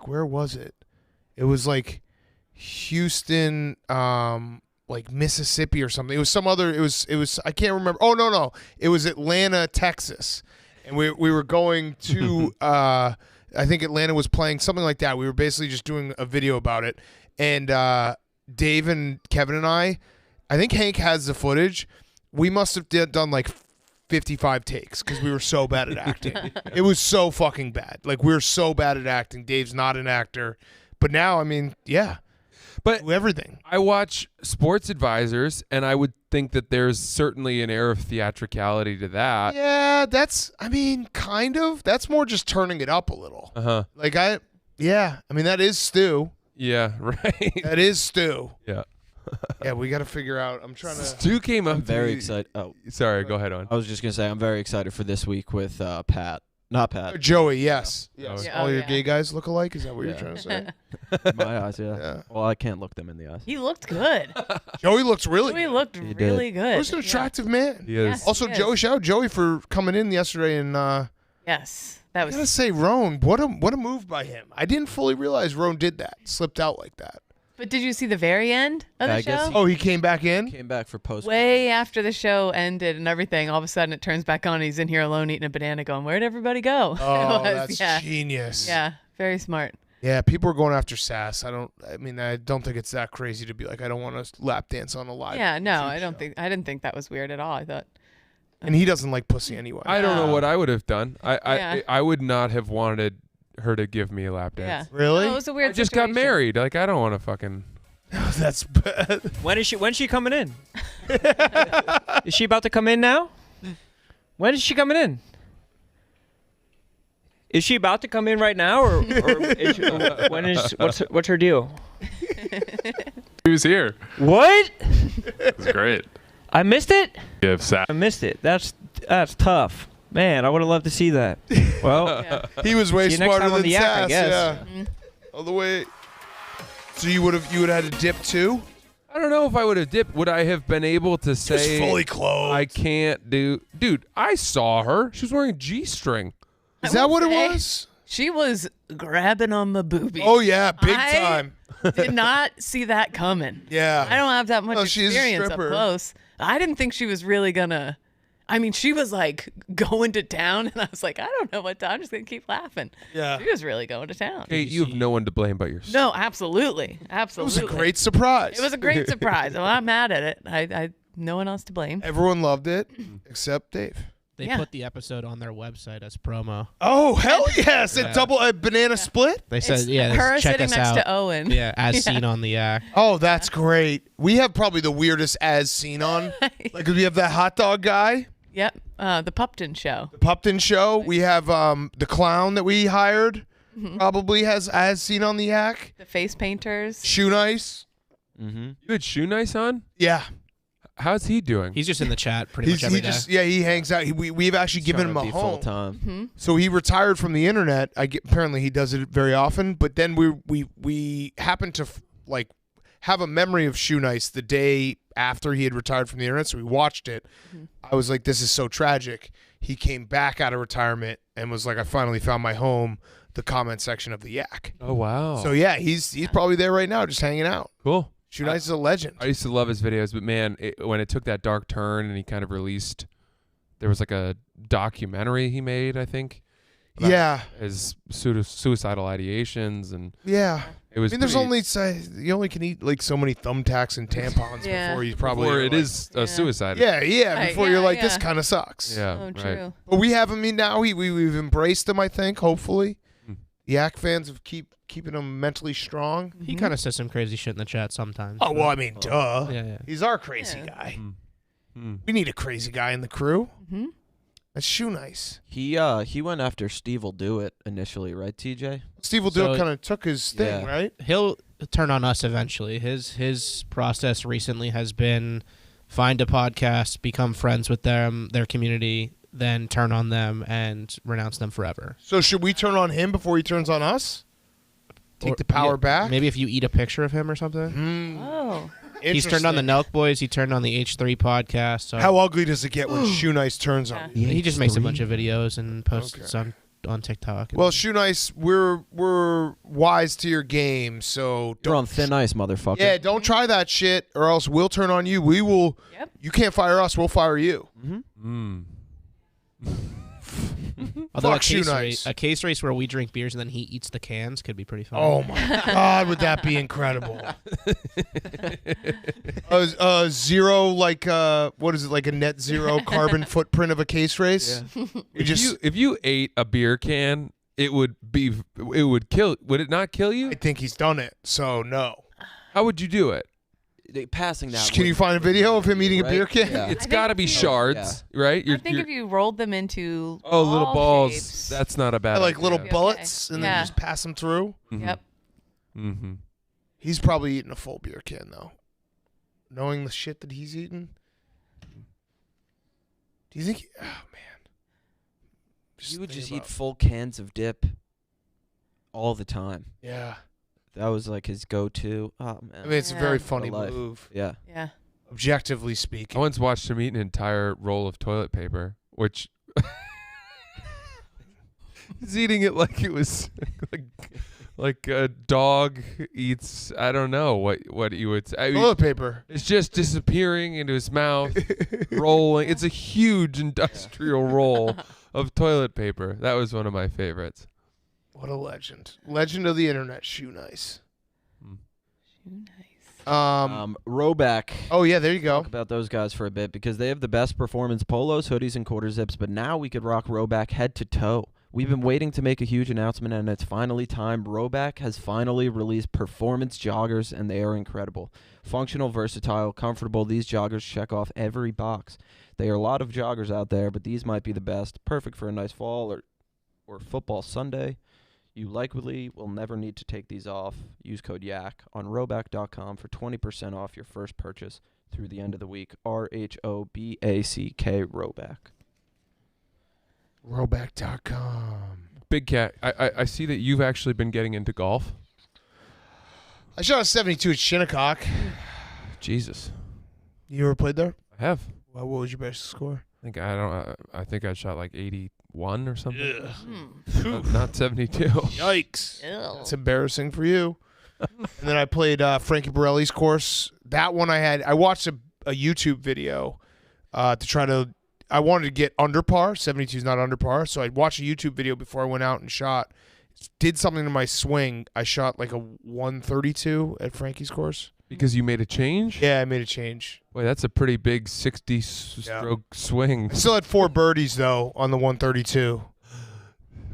where was it? It was like Houston, like Mississippi or something. It was some other. It was. I can't remember. Oh no, it was Atlanta, Texas, and we were going to. I think Atlanta was playing something like that. We were basically just doing a video about it, and Dave and Kevin and I think Hank has the footage. We must have done like 55 takes because we were so bad at acting. It was so fucking bad. Like, we're so bad at acting. Dave's not an actor, but now, I mean, yeah. But do everything. I watch Sports Advisors, and I would think that there's certainly an air of theatricality to that. Yeah, that's, I mean, kind of. That's more just turning it up a little. Like, I mean, that is Stu. Yeah, right. That is Stu. Yeah. Yeah, we got to figure out. I'm trying to. Stu came up. I'm very excited. Oh, sorry. Go ahead on. I was just gonna say I'm very excited for this week with Pat. Not Pat. Joey, yes. Yes. Yeah, all your gay guys look alike? Is that what you're trying to say? My eyes, yeah. Well, I can't look them in the eyes. He looked good. Joey looks really Joey looked really good. He was an attractive man. He is. Yes, Also, he is. Joey, shout out Joey for coming in yesterday and Yes, that was. I gotta say, Roan, what a move by him. I didn't fully realize Roan did that, slipped out like that. But did you see the very end of the show? He came back in? Came back for post. Way after the show ended and everything, all of a sudden it turns back on and he's in here alone eating a banana going, where'd everybody go? Oh, that's genius. Yeah, very smart. Yeah, people are going after Sass. I don't think it's that crazy to be like, I don't want to lap dance on a live. Yeah, no, I didn't think that was weird at all. I thought. And he doesn't like pussy anyway. I don't know what I would have done. I would not have wanted her to give me a lap dance. Yeah. Really? No, it was a weird I just got situation. married. Like, I don't want to fucking. That's bad. When's she coming in? Is she about to come in now? When is she coming in? Is she about to come in right now, or what's her deal? He was here. What? It was great. I missed it. Give Sat. I missed it. That's tough, man. I would have loved to see that. Well, he was way see you next smarter time on than the Yak, I Sass. guess. Yeah. All the way. So you would have had to dip too? I don't know if I would have dipped. Would I have been able to say fully clothed. I can't do? Dude, I saw her. She was wearing a G-string. Is that what it was? She was grabbing on my boobies. Oh yeah, big time. Did not see that coming. Yeah. I don't have that much Oh, she is a experience up stripper. close. I didn't think she was really gonna. I mean, she was like going to town, and I was like, I don't know what to. I'm just gonna keep laughing. Yeah. She was really going to town. Hey, you have no one to blame but yourself. No, absolutely, It absolutely. was a great surprise. It was a great surprise. I'm not mad at it. I no one else to blame. Everyone loved it except Dave. They Yeah. put the episode on their website as promo. Oh hell yes! Yeah. A banana split. They said, It's "Yeah, her check sitting us next out." to Owen. Yeah, as seen on the Yak. Oh, that's great. We have probably the weirdest as seen on. Like, we have that hot dog guy, Yep. The Pupton show. the Pupton show. We have the clown that we hired. Probably has as seen on the Yak. The face painters. Shoe Nice. Mm-hmm. You had Shoe Nice on? Yeah. How's he doing? He's just in the chat pretty much every day. He hangs out. We've actually given him a full home. time. So he retired from the internet. Apparently he does it very often. But then we happened to have a memory of Shoe Nice the day after he had retired from the internet. So we watched it. I was like, this is so tragic. He came back out of retirement and was like, I finally found my home. The comment section of the Yak. Oh wow. So yeah, he's probably there right now, just hanging out. Cool. Shoe Nice is a legend. I used to love his videos, but man, when it took that dark turn and he kind of released, there was like a documentary he made, I think. about Yeah. His suicidal ideations and Yeah. it was. I mean, there's pretty- you only can eat like so many thumbtacks and tampons Yeah. before you probably before are it like, is a suicide. Yeah, Right, before you're yeah, like, this yeah. kind of sucks. Yeah. Oh, right. true. But we have him now. We've embraced him, I think, hopefully. Yak fans have keeping him mentally strong. He kind of says some crazy shit in the chat sometimes. Oh, well, I mean, duh. Yeah. He's our crazy guy. We need a crazy guy in the crew. Mhm. That's Shoe Nice. He went after Steve will do it initially, right, TJ? Steve will do So- it. Kind of took his thing, Yeah. right? He'll turn on us eventually. His process recently has been find a podcast, become friends with them, their community, then turn on them and renounce them forever. So should we turn on him before he turns on us? Take the power back? Maybe if you eat a picture of him or something. Oh. He's turned on the Nelk Boys. He turned on the H3 podcast. So How ugly does it get when Shoe Nice turns on? he just makes a bunch of videos and posts on TikTok. Well, Shoe Nice, we're wise to your game, so You're on thin ice, motherfucker. Yeah, don't try that shit, or else we'll turn on you. We will. Yep. You can't fire us. We'll fire you. Although Fuck Shoe Nice. a case race where we drink beers and then he eats the cans could be pretty fun. Oh my God, would that be incredible? Zero, like what is it, like a net zero carbon footprint of a case race? Yeah. If you ate a beer can, it would kill. Would it not kill you? I think he's done it. So no. How would you do it? Passing that. Can you find a video of him eating a beer can? Yeah. It's got to be shards, right? I think if you rolled them into little balls, shapes. that's not a bad. Like idea. little Okay. bullets, and then Yeah. just pass them through. Yep. Mm-hmm. He's probably eating a full beer can though, knowing the shit that he's eating. Do you think? Oh man, You would just think eat full cans of dip all the time. Yeah. That was like his go-to. Oh man. I mean, it's a very funny What a life. move. Yeah. Yeah. Objectively I speaking. once watched him eat an entire roll of toilet paper, which he's eating it like it was like a dog eats. I don't know what you would say. I mean, Toilet paper. it's just disappearing into his mouth, rolling. It's a huge industrial roll of toilet paper. That was one of my favorites. What a legend. Legend of the internet, Shoe Nice. Shoe Nice. Roback. Oh yeah, there you go. Talk about those guys for a bit because they have the best performance polos, hoodies, and quarter zips. But now we could rock Roback head to toe. We've been waiting to make a huge announcement, and it's finally time. Roback has finally released performance joggers, and they are incredible. Functional, versatile, comfortable. These joggers check off every box. There are a lot of joggers out there, but these might be the best. Perfect for a nice fall or football Sunday. You likely will never need to take these off. Use code YAK on Roback.com for 20% off your first purchase through the end of the week. RHOBACK Roback. Roback.com. Big Cat, I see that you've actually been getting into golf. I shot a 72 at Shinnecock. Jesus. You ever played there? I have. What was your best score? I think I shot like 81 or something. Ugh. Not 72. Yikes. That's embarrassing for you. And then I played Frankie Borelli's course. That one I watched a YouTube video to try to, I wanted to get under par. 72 is not under par. So I watched a YouTube video before I went out and shot. Did something to my swing. I shot like a 132 at Frankie's course. Because you made a change? Yeah, I made a change. Wait, that's a pretty big 60-stroke swing. I still had 4 birdies, though, on the 132.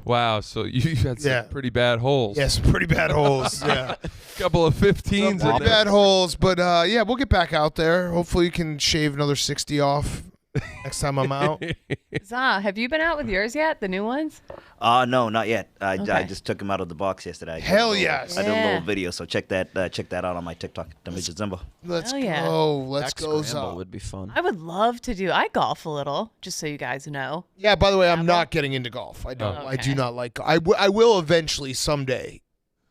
Wow, so you had some pretty bad holes. Yeah, some pretty bad holes, yeah. Couple of 15s. Some pretty bad holes, but yeah, we'll get back out there. Hopefully you can shave another 60 off next time I'm out. Zah, have you been out with yours yet? The new ones? No, not yet. I Okay. just took him out of the box yesterday. Hell yes. I did a Yeah. little video, so check that out on my TikTok. The Midget Zimba. Let's Hell yeah. go. Let's Back go, scramble Zah. would be fun. I would love to do. I golf a little, just so you guys know. Yeah, by the way, I'm not getting into golf. I don't. Oh, I do okay. not like golf. I will eventually someday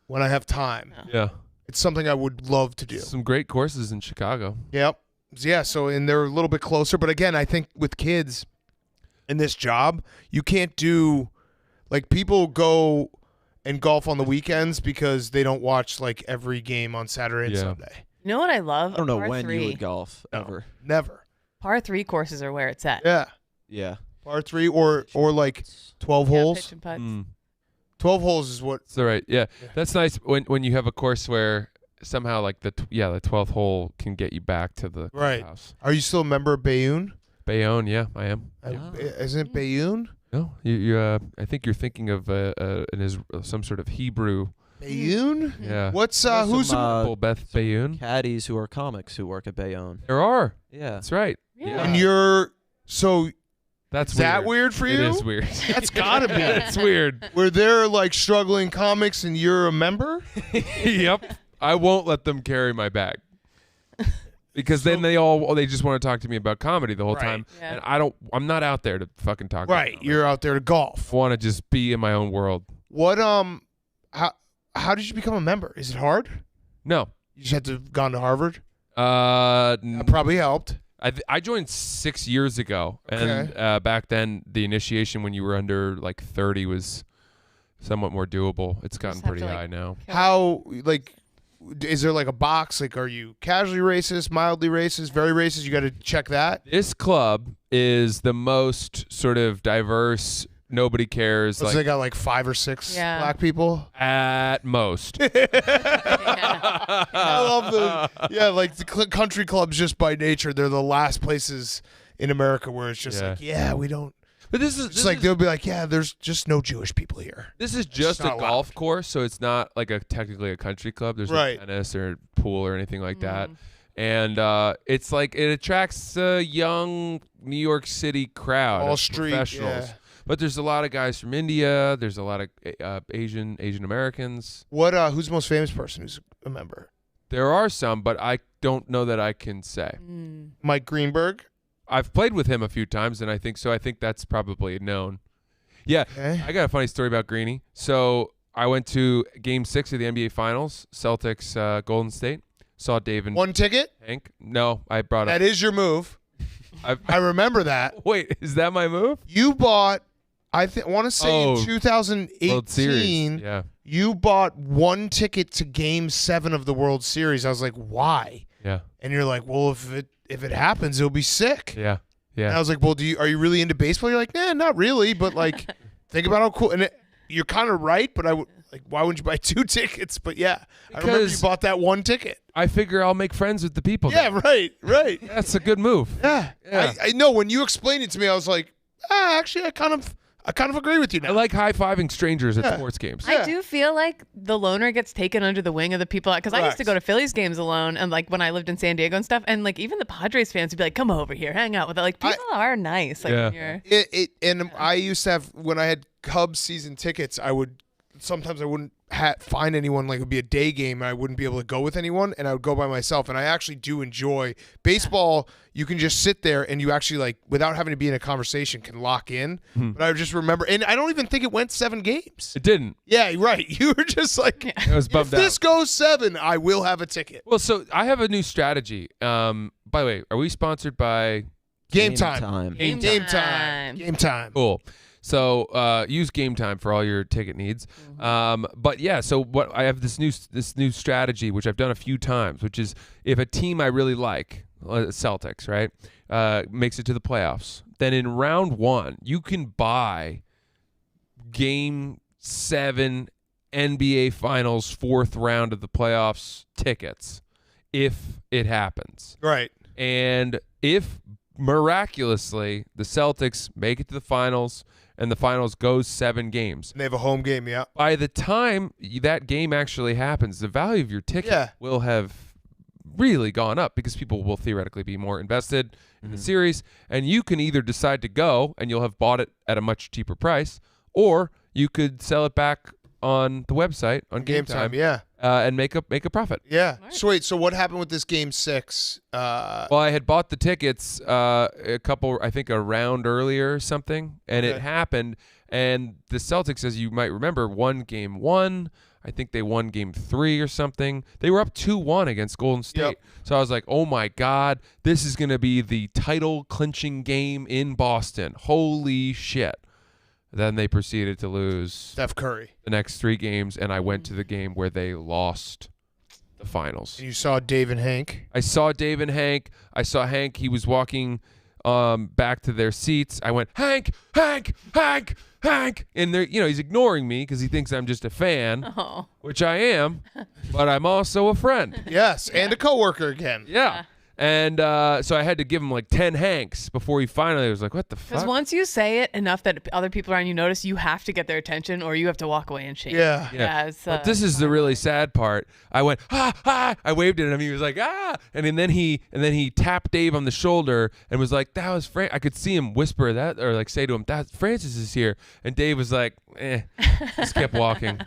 when I have time. Yeah. It's something I would love to do. Some great courses in Chicago. Yep. Yeah, so and they're a little bit closer, but again, I think with kids in this job, you can't do like people go and golf on the weekends because they don't watch like every game on Saturday and Sunday. You know what I love? I don't know Par when 3. you would golf ever. Never. Par 3 courses are where it's at. Yeah. Yeah. Par 3 or like 12 Yeah, holes. pitch and putts. 12 holes is what. That's all right. Yeah. That's nice when you have a course where somehow like the 12th hole can get you back to the Right. house. Are you still a member of Bayonne? Bayonne, yeah, I am. Isn't it Bayonne? No, you I think you're thinking of some sort of Hebrew. Bayonne? Yeah. What's There's who's some, Beth Bayonne? caddies who are comics who work at Bayonne. There are. Yeah. That's right. Yeah. and you're so That's is that weird for you? It is weird. That's gotta be. It's weird. Where they're like struggling comics and you're a member? Yep. I won't let them carry my bag. Because then they just want to talk to me about comedy the whole time, and I'm not out there to fucking talk. About comedy. You're out there to golf. I want to just be in my own world. What how did you become a member? Is it hard? No, you just had to have gone to Harvard. That probably helped. I joined 6 years ago, and back then the initiation when you were under like 30 was somewhat more doable. It's gotten pretty high now. How is there like a box? Like, are you casually racist, mildly racist, very racist? You got to check that. This club is the most sort of diverse. Nobody cares. So they got like 5 or 6 black people at most. I love them. Yeah, like the country clubs, just by nature, they're the last places in America where it's just we don't. But this is like they'll be like, there's just no Jewish people here. This is just a golf course, so it's not like technically a country club. There's no tennis or pool or anything like that. And it's like it attracts a young New York City crowd, all of street professionals. Yeah. But there's a lot of guys from India. There's a lot of Asian Americans. Who's the most famous person who's a member? There are some, but I don't know that I can say. Mike Greenberg. I've played with him a few times, and I think that's probably known. Yeah, I got a funny story about Greeny. So I went to Game 6 of the NBA Finals, Celtics, Golden State. Saw Dave and 1 ticket? Hank. No, I brought That is your move. I remember that. Wait, is that my move? You bought, want to say in 2018, you bought 1 ticket to Game 7 of the World Series. I was like, why? Yeah. And you're like, well, if it happens, it'll be sick. Yeah. Yeah. And I was like, well, are you really into baseball? You're like, nah, not really, but like, think about how cool. And you're kind of right, but why wouldn't you buy 2 tickets? But yeah, I remember you bought that 1 ticket. I figure I'll make friends with the people. Yeah, right. That's a good move. Yeah. I know. When you explained it to me, I was like, actually, I kind of agree with you now. I like high-fiving strangers at sports games. I do feel like the loner gets taken under the wing of the people, because I used to go to Phillies games alone, and like when I lived in San Diego and stuff, and like even the Padres fans would be like, come over here, hang out with it. Like people are nice. Like when you're and I used to have, when I had Cubs season tickets, sometimes I wouldn't find anyone, like it would be a day game and I wouldn't be able to go with anyone, and I would go by myself. And I actually do enjoy baseball. You can just sit there and you actually, like, without having to be in a conversation, can lock in. But I just remember, and I don't even think it went 7 games. It didn't. Yeah, right. You were just like, I was bummed if this goes 7, I will have a ticket. Well, so I have a new strategy. By the way, are we sponsored by Game Time? Game Time. Cool. So use Game Time for all your ticket needs. But yeah, so what I have this new strategy, which I've done a few times, which is if a team I really like, Celtics, right, makes it to the playoffs, then in round 1 you can buy Game 7 NBA Finals 4th round of the playoffs tickets if it happens. Right. And if miraculously the Celtics make it to the finals and the finals goes 7 games. And they have a home game, yeah. By the time that game actually happens, the value of your ticket will have really gone up because people will theoretically be more invested in the series. And you can either decide to go and you'll have bought it at a much cheaper price, or you could sell it back on the website on Game Time, and make a profit. Yeah. Right. So wait, so what happened with this Game 6? Well, I had bought the tickets a round earlier or something, and it happened. And the Celtics, as you might remember, won Game 1. I think they won Game 3 or something. They were up 2-1 against Golden State. Yep. So I was like, oh my God, this is going to be the title clinching game in Boston. Holy shit. Then they proceeded to lose Steph Curry the next 3 games, and I went to the game where they lost the finals. And you saw Dave and Hank? I saw Dave and Hank. I saw Hank. He was walking back to their seats. I went, Hank, Hank, Hank, Hank. And he's ignoring me because he thinks I'm just a fan, which I am, but I'm also a friend. Yes, and a coworker again. Yeah. And so I had to give him like 10 Hanks before he finally was like, what the fuck? Because once you say it enough that other people around you notice, you have to get their attention or you have to walk away in shame. Yeah. But this is the really sad part. I went, I waved at him. He was like, and then he tapped Dave on the shoulder and was like, that was I could see him whisper that, or like say to him, that Francis is here. And Dave was like, just kept walking.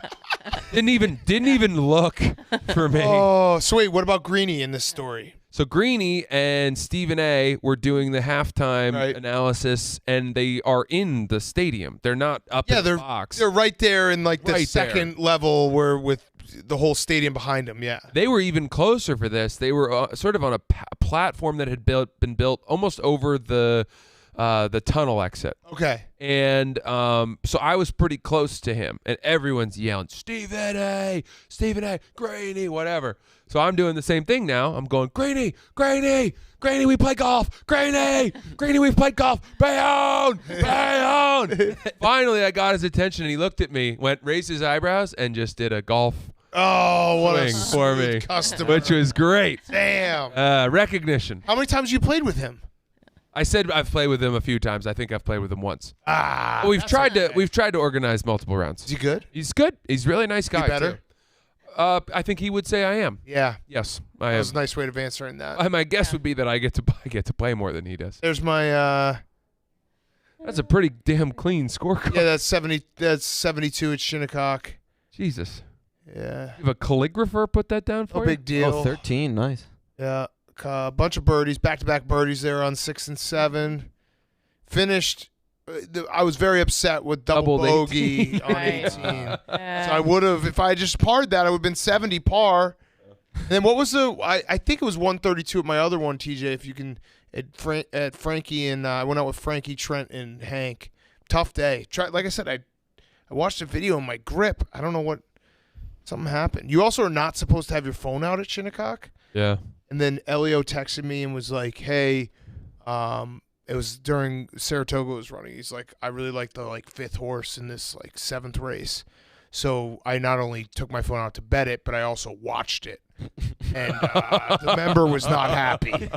Didn't even look for me. Oh, so wait, what about Greeny in this story? So Greeny and Stephen A were doing the halftime analysis, and they are in the stadium. They're not up in the box. They're right there in like the Right second level where with the whole stadium behind them. Yeah. They were even closer for this. They were sort of on a platform that had been built almost over the tunnel exit. Okay. And so I was pretty close to him, and everyone's yelling, Stephen A, Greeny, whatever. So I'm doing the same thing now. I'm going, Greeny, we play golf. Greeny, we played golf. Bayonne. Finally, I got his attention, and he looked at me, raised his eyebrows, and just did a golf what swing for me, customer. which was great. Damn. Recognition. How many times you played with him? I said I've played with him a few times. I think I've played with him once. We've that's tried okay. to organize multiple rounds. Is he good? He's good. He's a really nice guy. He better? Too. I think he would say I am. Yeah. Yes, I am. That was a nice way of answering that. My guess would be that I get to play more than he does. There's my That's a pretty damn clean scorecard. Yeah, that's 70. That's 72 at Shinnecock. Jesus. Yeah. You have a calligrapher put that down for No you? big deal. Oh, 13, nice. Yeah, a bunch of birdies, back-to-back birdies there on 6 and 7. Finished. I was very upset with double bogey on 18. So I would have, if I just parred that, I would have been 70 par. And then what was I think it was 132 at my other one, TJ, if you can, at Frankie, and I went out with Frankie, Trent, and Hank. Tough day. Like I said, I watched a video on my grip. I don't know what, something happened. You also are not supposed to have your phone out at Shinnecock. Yeah. And then Elio texted me and was like, hey, it was during Saratoga was running. He's like, I really like the 5th horse in this 7th race. So I not only took my phone out to bet it, but I also watched it. And the member was not happy.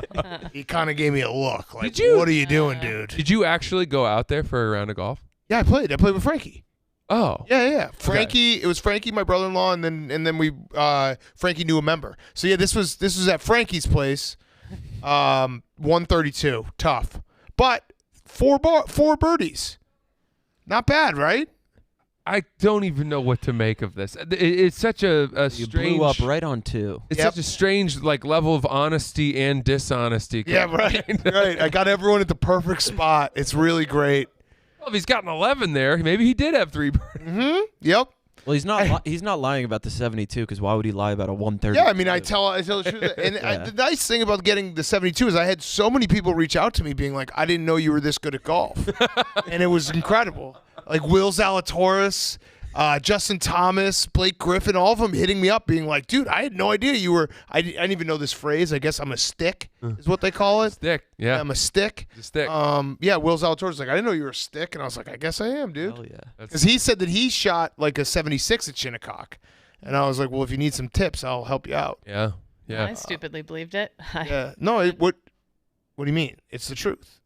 He kind of gave me a look like, what are you doing, dude? Did you actually go out there for a round of golf? Yeah, I played. I played with Frankie. Oh. Yeah. Frankie, okay. It was Frankie, my brother-in-law, and then we Frankie knew a member. So yeah, this was at Frankie's place. 132. Tough. But 4 birdies. Not bad, right? I don't even know what to make of this. It's such a You strange. blew up right on 2. It's such a strange level of honesty and dishonesty. Yeah, right. Right. I got everyone at the perfect spot. It's really great. Well, if he's got an 11 there, maybe he did have 3 birdies. Mm-hmm. Yep. Well, he's not lying about the 72 because why would he lie about a 130? Yeah, I mean, I tell the truth. And the nice thing about getting the 72 is I had so many people reach out to me being like, I didn't know you were this good at golf. And it was incredible. Like Will Zalatoris, Justin Thomas, Blake Griffin, all of them hitting me up being like, dude, I had no idea you were, I didn't even know this phrase. I guess I'm a stick is what they call it. Stick, yeah. I'm a stick. The stick. Yeah, Will Zalatoris was like, I didn't know you were a stick. And I was like, I guess I am, dude. Hell yeah. Because he said that he shot like a 76 at Shinnecock. And I was like, well, if you need some tips, I'll help you out. Yeah. Yeah. I stupidly believed it. Yeah. No, what do you mean? It's the truth.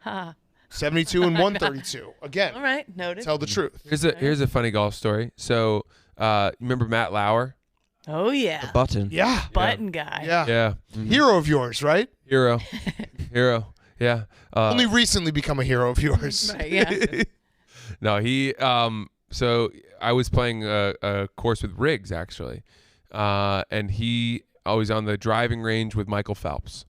Ha. 72 and 132. Again. All right, noted. Tell the truth. Here's a funny golf story. So, remember Matt Lauer? Oh yeah. The button. Yeah. Button guy. Yeah. Yeah. Hero of yours, right? Hero. Yeah. Only recently become a hero of yours. Right, yeah. No, he. So I was playing a course with Riggs actually, and he always on the driving range with Michael Phelps.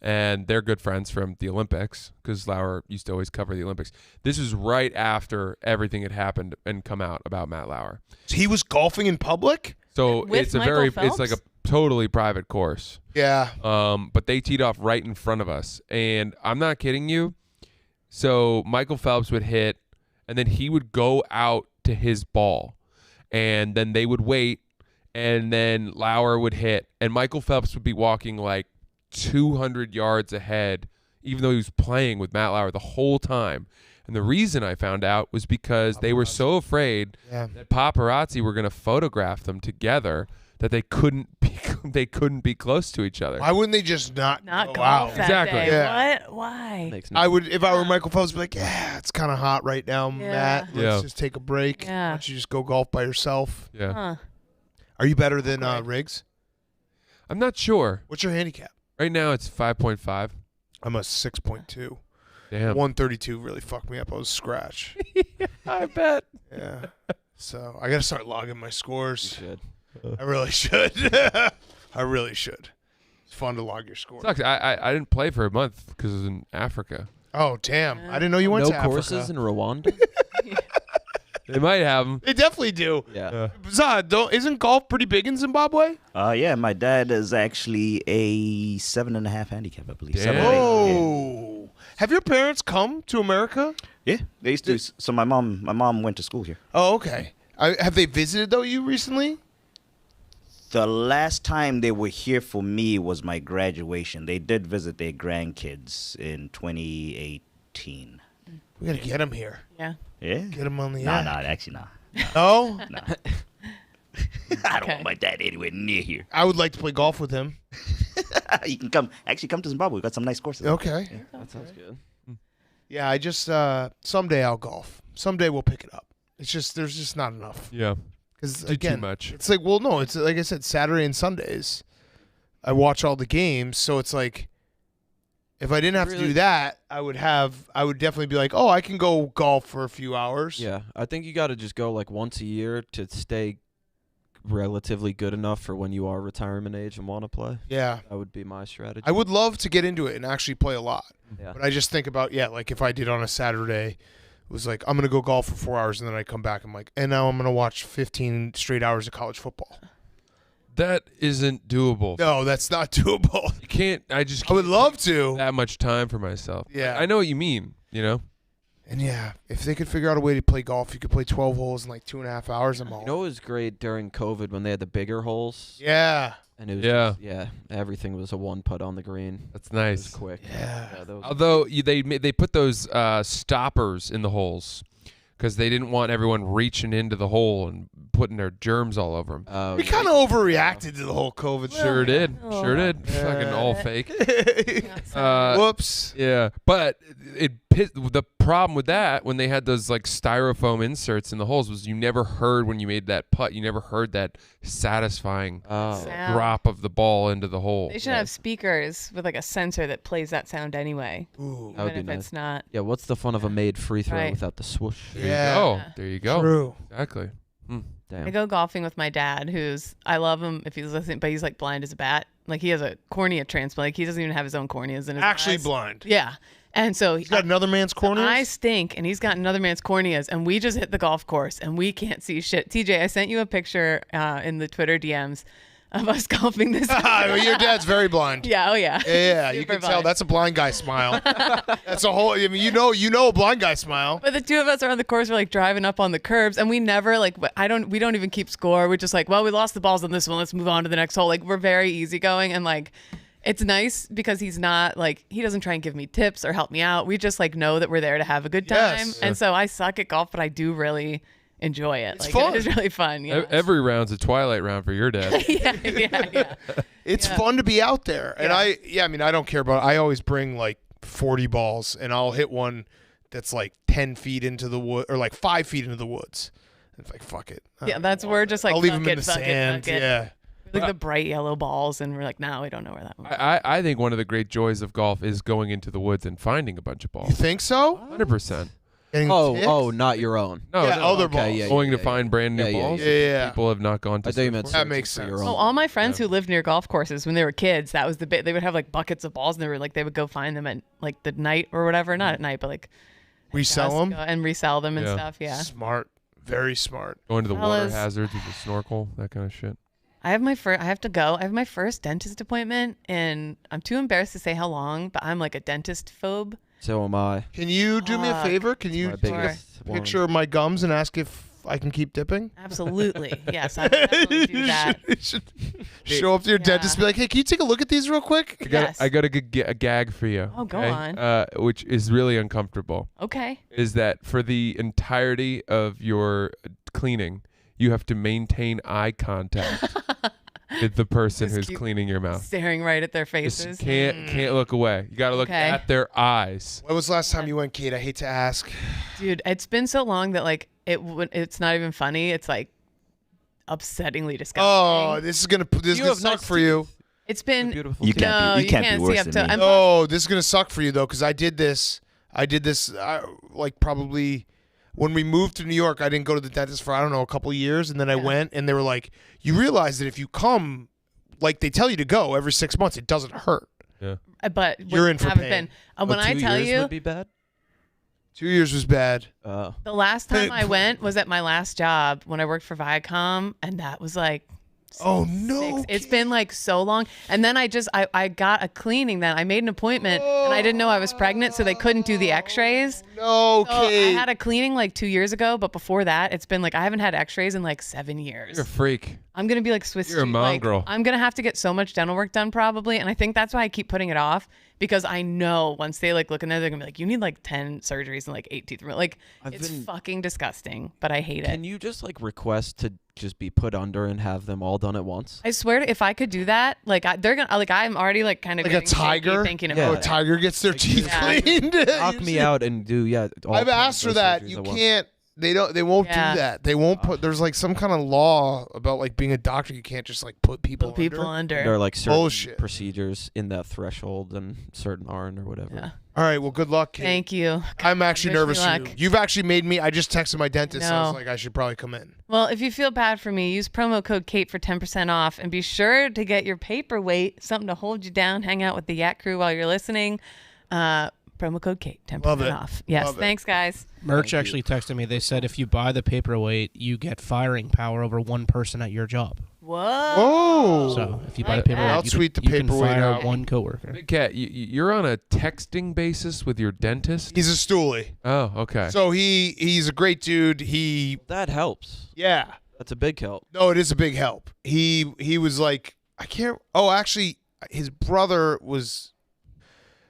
And they're good friends from the Olympics because Lauer used to always cover the Olympics. This was right after everything had happened and come out about Matt Lauer. He was golfing in public? So With it's a Michael very, Phelps? it's like a totally private course. Yeah. But they teed off right in front of us. And I'm not kidding you. So Michael Phelps would hit and then he would go out to his ball. And then they would wait and then Lauer would hit. And Michael Phelps would be walking like 200 yards ahead, even though he was playing with Matt Lauer the whole time. And the reason I found out was because they were so afraid that paparazzi were going to photograph them together that they couldn't be close to each other. Why wouldn't they just not Not go golf out? that Exactly. day. Yeah. What? Why? I would, if I were Michael Phelps, be like, yeah, it's kind of hot right now, Matt. Let's Yeah. just take a break. Yeah. Why don't you just go golf by yourself? Yeah. Huh. Are you better than Riggs? I'm not sure. What's your handicap? Right now it's 5.5. I'm a 6.2. Damn. 132 really fucked me up. I was scratch. I bet. Yeah. So I got to start logging my scores. You should. I really should. I really should. It's fun to log your score. Sucks. I didn't play for a month because I was in Africa. Oh, damn. I didn't know you went to Africa. No courses in Rwanda? They might have them. They definitely do. Yeah. Zad, isn't golf pretty big in Zimbabwe? Yeah, my dad is actually a 7.5 handicap, I believe. Damn. 7 or 8, Oh. Have your parents come to America? yeah, they used to. So my mom went to school here. Oh, okay. Have they visited, though, you recently? The last time they were here for me was my graduation. They did visit their grandkids in 2018. We got to get them here. Yeah. Yeah. Get them on the Nah, app. actually, nah. No? Nah. I don't want my dad anywhere near here. I would like to play golf with him. You can come to Zimbabwe. We got some nice courses. Okay. Yeah. That sounds good. Yeah, I just, someday I'll golf. Someday we'll pick it up. It's just, there's just not enough. Yeah. Because, Do again, too much. it's like, well, no, it's like I said, Saturday and Sundays. I watch all the games, so it's like, if I didn't have to do that, I would definitely be like, oh, I can go golf for a few hours. Yeah, I think you got to just go like once a year to stay relatively good enough for when you are retirement age and want to play. Yeah. That would be my strategy. I would love to get into it and actually play a lot. Yeah. But I just think about, like if I did on a Saturday, it was like, I'm going to go golf for 4 hours and then I come back. I'm like, and now I'm going to watch 15 straight hours of college football. That isn't doable. No, that's not doable. You can't. I would love to. That much time for myself. Yeah. I know what you mean. You know. And yeah, if they could figure out a way to play golf, you could play 12 holes in like 2.5 hours. I'm all. You know, it was great during COVID when they had the bigger holes. Yeah. And it was Yeah. everything was a one putt on the green. That's nice. It was quick. Yeah. Those Although they put those stoppers in the holes because they didn't want everyone reaching into the hole and putting their germs all over them. We kind of overreacted to the whole COVID. Sure did. Sure did. Fucking all fake. Whoops. Yeah. But the problem with that, when they had those like styrofoam inserts in the holes, was you never heard when you made that putt, you never heard that satisfying Sound. drop of the ball into the hole. They should have speakers with like a sensor that plays that sound anyway. Ooh. That would Even be if nice. it's not. Yeah, what's the fun of a made free throw Right. without the swoosh? There you go. There you go. True. Exactly. Damn. I go golfing with my dad, I love him if he's listening, but he's like blind as a bat. Like he has a cornea transplant. Like he doesn't even have his own corneas in his Actually eyes. blind. Yeah. And so He's got another man's corneas? I stink, and he's got another man's corneas, and we just hit the golf course, and we can't see shit. TJ, I sent you a picture in the Twitter DMs of us golfing this. Your dad's very blind. Yeah, oh yeah. Yeah, you Super can tell blind. that's a blind guy smile. That's a whole. I mean, you know a blind guy smile. But the two of us are on the course. We're like driving up on the curbs, and we never like. We don't even keep score. We're just like, well, we lost the balls on this one. Let's move on to the next hole. Like we're very easygoing, and like, it's nice because he's not like he doesn't try and give me tips or help me out. We just like know that we're there to have a good time, Yes. and so I suck at golf, but I do really enjoy it. It's like, fun. It is really fun. Yeah. Every round's a twilight round for your dad. yeah. It's fun to be out there, and I mean, I don't care about. I always bring like 40 balls, and I'll hit one that's like 10 feet into the wood or like 5 feet into the woods. It's like fuck it. Yeah, that's we're just like I'll leave fuck them in it, the fuck it, sand. fuck it. Yeah. Like the bright yellow balls, and we're like, no, we don't know where that one. I think one of the great joys of golf is going into the woods and finding a bunch of balls. You think so? 100%. Oh, not your own. No, Yeah, no. other Okay, balls. yeah, Going to find brand new Yeah, balls. yeah. People have not gone to. I thought you meant search for. That makes searching for sense. your Oh, own. all my friends who lived near golf courses when they were kids, that was the bit. They would have like buckets of balls, and they were like, they would go find them at like the night or whatever. Not at night, but like Resell dusk, them? and resell them and Yeah. stuff. Yeah. Smart. Very smart. Going to the water Fellas. hazards with a snorkel, that kind of shit. I have my first. I have to go. I have my first dentist appointment, and I'm too embarrassed to say how long. But I'm like a dentist phobe. So am I. Can you do me a Fuck. favor? Can you My take a biggest one. picture of my gums and ask if I can keep dipping? Absolutely. Yes, I would definitely do that. You should show up to your dentist and be like, hey, can you take a look at these real quick? I got a gag for you. Oh, go okay? on. Which is really uncomfortable. Okay. Is that for the entirety of your cleaning, you have to maintain eye contact with the person Just who's keep cleaning your mouth. Staring right at their Just faces. can't look away. You got to look Okay. at their eyes. When was the last time you went, Kate? I hate to ask. Dude, it's been so long that like it's not even funny. It's like upsettingly disgusting. Oh, this is gonna have suck nice for you. It's been Beautiful. You teeth. can't no, be- you can't be see worse up than to. me. I'm Oh, this is gonna suck for you though, because I did this like probably when we moved to New York. I didn't go to the dentist for I don't know a couple of years, and then I went, and they were like, "You realize that if you come like they tell you to go every 6 months. It doesn't hurt. Yeah. But You're in for haven't pain. been. When I 2 tell years you, would be bad. 2 years was bad. Oh. the last time I went was at my last job when I worked for Viacom, and that was like. Oh no! It's been like so long, and then I got a cleaning. Then I made an appointment, and I didn't know I was pregnant, so they couldn't do the X-rays. No, so Kate. I had a cleaning like 2 years ago, but before that, it's been like I haven't had X-rays in like 7 years. You're a freak. I'm gonna be like Swiss. You're a cheese. mongrel. Like, I'm gonna have to get so much dental work done probably, and I think that's why I keep putting it off because I know once they like look in there, they're gonna be like, you need like 10 surgeries and like 8 teeth. Like it's fucking disgusting, but I hate it. Can you just like request to just be put under and have them all done at once? I swear to, if I could do that, like they're gonna like I'm already like kind of Like a tiger. thinking Yeah. about A tiger gets their teeth cleaned. Knock me out and do all I've 10 of asked her those that. surgeries You at once. can't. They won't Yeah. do that. They won't put. There's like some kind of law about like being a doctor. You can't just like put people Put people under. There are like certain Bullshit. procedures in that threshold and certain aren't or whatever. Yeah. All right. Well, good luck, Kate. Thank you. I'm actually Wish me nervous for you. luck. You've actually made me. I just texted my dentist. I was No. like, I should probably come in. Well, if you feel bad for me, use promo code Kate for 10% off, and be sure to get your paperweight, something to hold you down. Hang out with the Yak Crew while you're listening. Promo code Kate, 10% Love it. off. Yes, Love it. thanks, guys. Merch actually texted me. They said if you buy the paperweight, you get firing power over one person at your job. Whoa. Whoa. So if you buy Like the paperweight, that. I'll you tweet can, the you can paperweight fire out. one coworker. Big Cat, you're on a texting basis with your dentist? He's a stoolie. Oh, okay. So he's a great dude. That helps. Yeah. That's a big help. No, it is a big help. He was like, I can't. Oh, actually, his brother was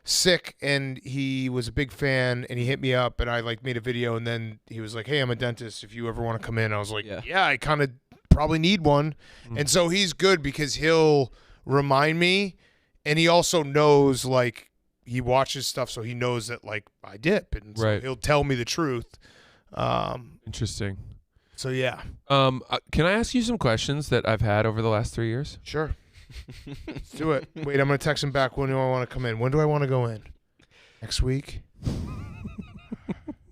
sick and he was a big fan and he hit me up and I like made a video and then he was like, hey, I'm a dentist. If you ever want to come in, I was like, yeah, I kind of probably need one. And so he's good because he'll remind me and he also knows like he watches stuff. So he knows that like I dip and so he'll tell me the truth. Interesting. So yeah. Can I ask you some questions that I've had over the last 3 years? Sure. Let's do it. Wait, I'm going to text him back. When do I want to come in? When do I want to go in? Next week?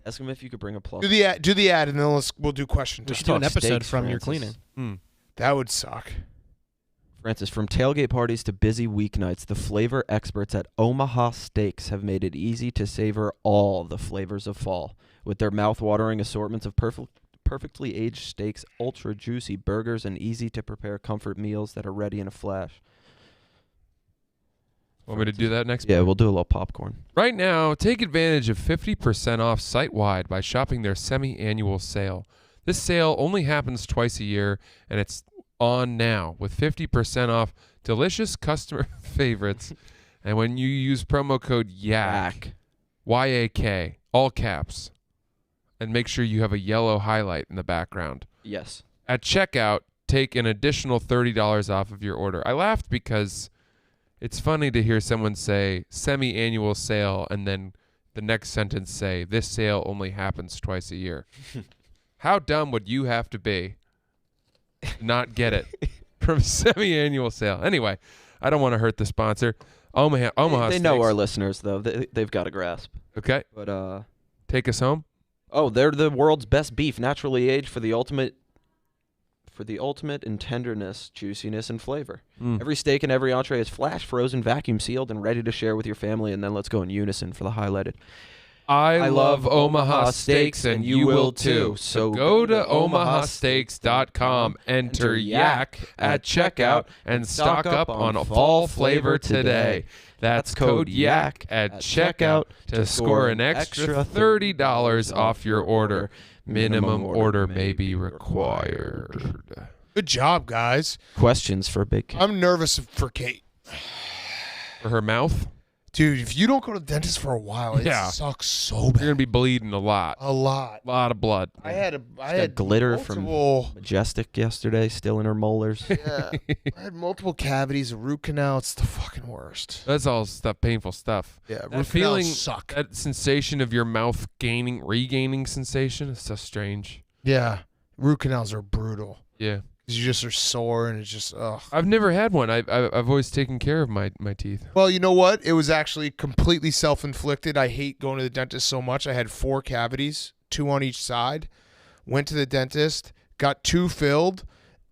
Ask him if you could bring a plug. Do the ad and then we'll do question We time. should do an episode steaks, from your Francis. cleaning. That would suck. Francis, from tailgate parties to busy weeknights, the flavor experts at Omaha Steaks have made it easy to savor all the flavors of fall. With their mouth-watering assortments of perfectly aged steaks, ultra juicy burgers, and easy-to-prepare comfort meals that are ready in a flash. Want me to do that next? Yeah, we'll do a little popcorn. Right now, take advantage of 50% off site-wide by shopping their semi-annual sale. This sale only happens twice a year, and it's on now with 50% off delicious customer favorites. And when you use promo code YAK, Y-A-K, all caps, and make sure you have a yellow highlight in the background. Yes. At checkout, take an additional $30 off of your order. I laughed because it's funny to hear someone say semi-annual sale and then the next sentence say this sale only happens twice a year. How dumb would you have to be to not get it from a semi-annual sale? Anyway, I don't want to hurt the sponsor. Omaha They Steaks. know our listeners, though. They've got a grasp. Okay. But take us home. Oh, they're the world's best beef, naturally aged for the ultimate in tenderness, juiciness, and flavor. Every steak and every entree is flash frozen, vacuum sealed, and ready to share with your family. And then let's go in unison for the highlighted. I love Omaha Steaks, and you will too. So go to omahasteaks.com, enter YAK at checkout, and stock up on fall flavor today. That's code YAK at checkout to score an extra $30 off your order. Minimum order may be required. Good job, guys. Questions for Big Cat. I'm nervous for Kate. For her mouth? Dude, if you don't go to the dentist for a while, it sucks so bad. You're going to be bleeding a lot. A lot. A lot of blood. I had glitter multiple, from Majestic yesterday, still in her molars. Yeah, I had multiple cavities, a root canal. It's the fucking worst. That's all stuff, painful stuff. Yeah, that root feeling, canals suck. That sensation of your mouth regaining sensation is so strange. Yeah, root canals are brutal. Yeah. You just are sore and it's just, ugh. I've never had one. I've always taken care of my teeth. Well, you know what? It was actually completely self-inflicted. I hate going to the dentist so much. I had 4 cavities, 2 on each side. Went to the dentist, got 2 filled,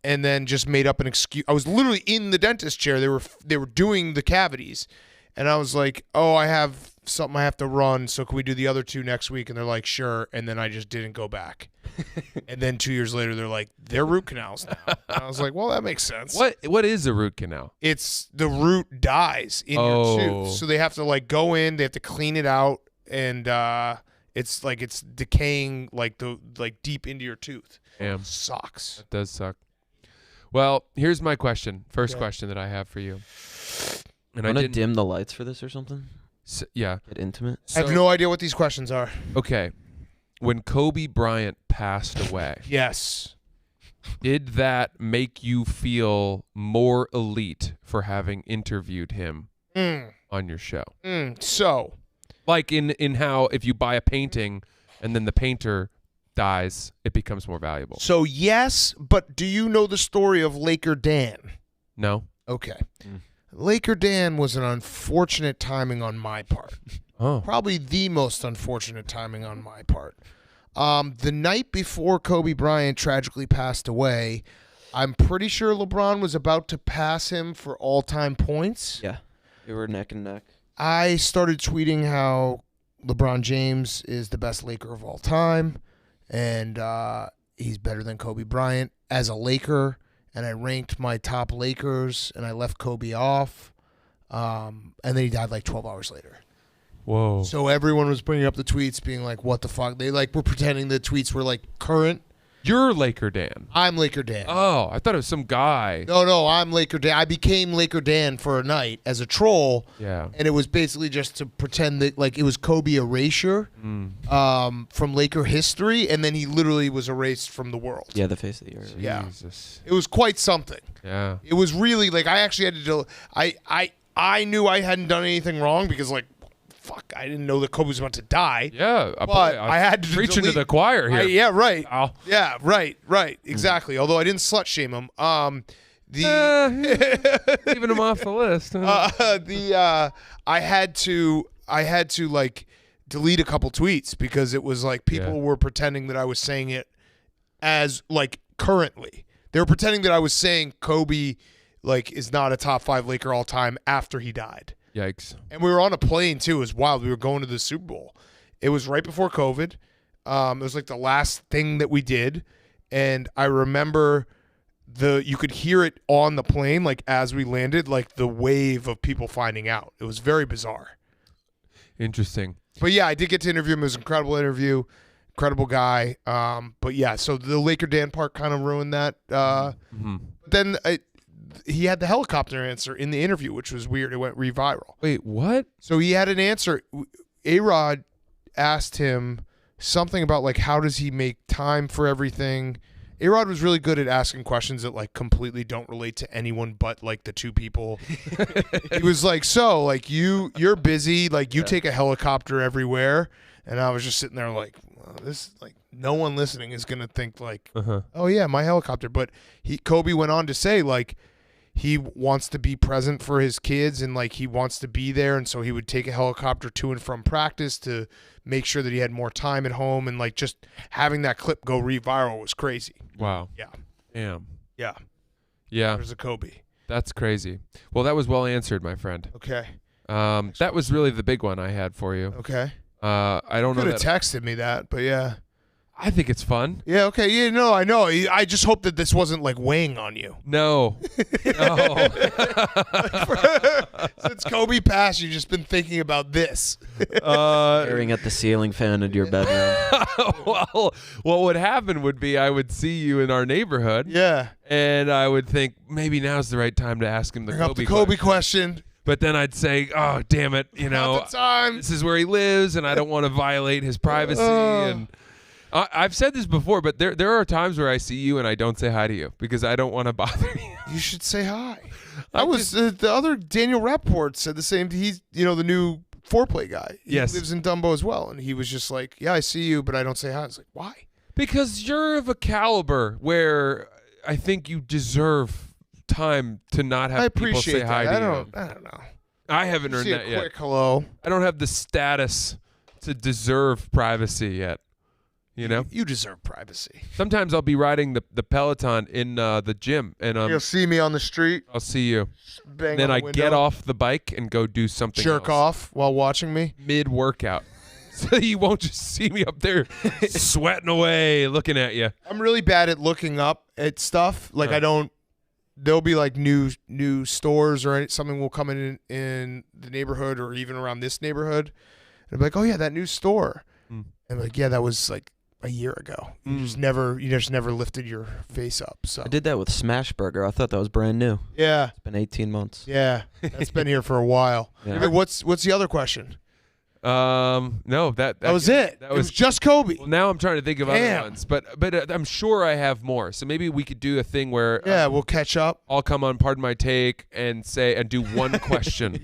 and then just made up an excuse. I was literally in the dentist chair. They were doing the cavities, and I was like, "Oh, I have something I have to run. So can we do the other 2 next week?" And they're like, "Sure." And then I just didn't go back. And then 2 years later, they're like, "They're root canals now." And I was like, "Well, that makes sense." What is a root canal? It's the root dies in your tooth, so they have to like go in. They have to clean it out, and it's decaying like deep into your tooth. Damn. Sucks. That does suck. Well, here's my question. First question that I have for you. And Want to dim the lights for this or something? Yeah. Get intimate? I have no idea what these questions are. Okay. When Kobe Bryant passed away. Yes. Did that make you feel more elite for having interviewed him on your show? So. Like in how if you buy a painting and then the painter dies, it becomes more valuable. So yes, but do you know the story of Laker Dan? No. Okay. Laker Dan was an unfortunate timing on my part. Oh. Probably the most unfortunate timing on my part. The night before Kobe Bryant tragically passed away, I'm pretty sure LeBron was about to pass him for all-time points. Yeah. They were neck and neck. I started tweeting how LeBron James is the best Laker of all time, and he's better than Kobe Bryant as a Laker, and I ranked my top Lakers, and I left Kobe off, and then he died like 12 hours later. Whoa. So everyone was bringing up the tweets being like, what the fuck? They like were pretending the tweets were like current. You're Laker Dan. I'm Laker Dan. Oh, I thought it was some guy. No, I'm Laker Dan. I became Laker Dan for a night as a troll. Yeah. And it was basically just to pretend that like it was Kobe erasure from Laker history, and then he literally was erased from the world. Yeah, the face of the earth. Yeah. Jesus. It was quite something. Yeah. It was really like I actually had to do I knew I hadn't done anything wrong because like fuck, I didn't know that Kobe was about to die. Yeah, but I had to preach into the choir here. Yeah, right. Ow. Yeah, right. Exactly. Although I didn't slut shame him. Leaving him off the list. I had to like delete a couple tweets because it was like people were pretending that I was saying it as like currently. They were pretending that I was saying Kobe like is not a top 5 Laker all time after he died. Yikes. And we were on a plane too. It was wild. We were going to the Super Bowl. It was right before COVID. It was like the last thing that we did. And I remember you could hear it on the plane, like as we landed, like the wave of people finding out. It was very bizarre. Interesting. But yeah, I did get to interview him. It was an incredible interview. Incredible guy. But yeah, so the Laker Dan part kind of ruined that. But then he had the helicopter answer in the interview, which was weird. It went re-viral. Wait, what? So he had an answer. A-Rod asked him something about like how does he make time for everything. A-Rod was really good at asking questions that like completely don't relate to anyone but like the two people. He was like, so like you're busy, like you take a helicopter everywhere, and I was just sitting there like, well, this like no one listening is gonna think like, oh yeah, my helicopter. But Kobe went on to say like he wants to be present for his kids and like he wants to be there, and so he would take a helicopter to and from practice to make sure that he had more time at home, and like just having that clip go re-viral was crazy. Wow. Yeah. Damn. Yeah. Yeah. There's a Kobe. That's crazy. Well, that was well answered, my friend. Okay. That was really the big one I had for you. Okay. I don't know. You could have texted me that, but yeah. I think it's fun. Yeah, okay. Yeah, no, I know. I just hope that this wasn't like weighing on you. No. No. Since Kobe passed, you've just been thinking about this. Staring at the ceiling fan in your bedroom. Well, what would happen would be I would see you in our neighborhood. Yeah. And I would think maybe now's the right time to ask him the Kobe question. But then I'd say, oh, damn it, Not the time. This is where he lives, and I don't want to violate his privacy. And I've said this before, but there are times where I see you and I don't say hi to you because I don't want to bother you. You should say hi. The other Daniel Rapport said the same. He's the new foreplay guy. He lives in Dumbo as well, and he was just like, yeah, I see you, but I don't say hi. I was like, why? Because you're of a caliber where I think you deserve time to not have people say hi to you. I don't know. I haven't earned that yet. Quick hello. I don't have the status to deserve privacy yet. You know, you deserve privacy. Sometimes I'll be riding the Peloton in the gym, and you'll see me on the street. I'll see you. Bang then on I the get window. off the bike and go do something. Jerk else. off while watching me mid-workout, so you won't just see me up there sweating away, looking at you. I'm really bad at looking up at stuff. Like I don't. There'll be like new stores or something will come in the neighborhood or even around this neighborhood, and I'm like, oh yeah, that new store. And I'm like, yeah, that was like a year ago. You just never lifted your face up. So I did that with Smashburger. I thought that was brand new. Yeah. It's been 18 months. Yeah, that's been here for a while. Yeah. Hey, what's the other question? No, that was it. It was just Kobe. Well, now I'm trying to think of Damn. other ones, but I'm sure I have more. So maybe we could do a thing where we'll catch up. I'll come on Pardon My Take and do one question.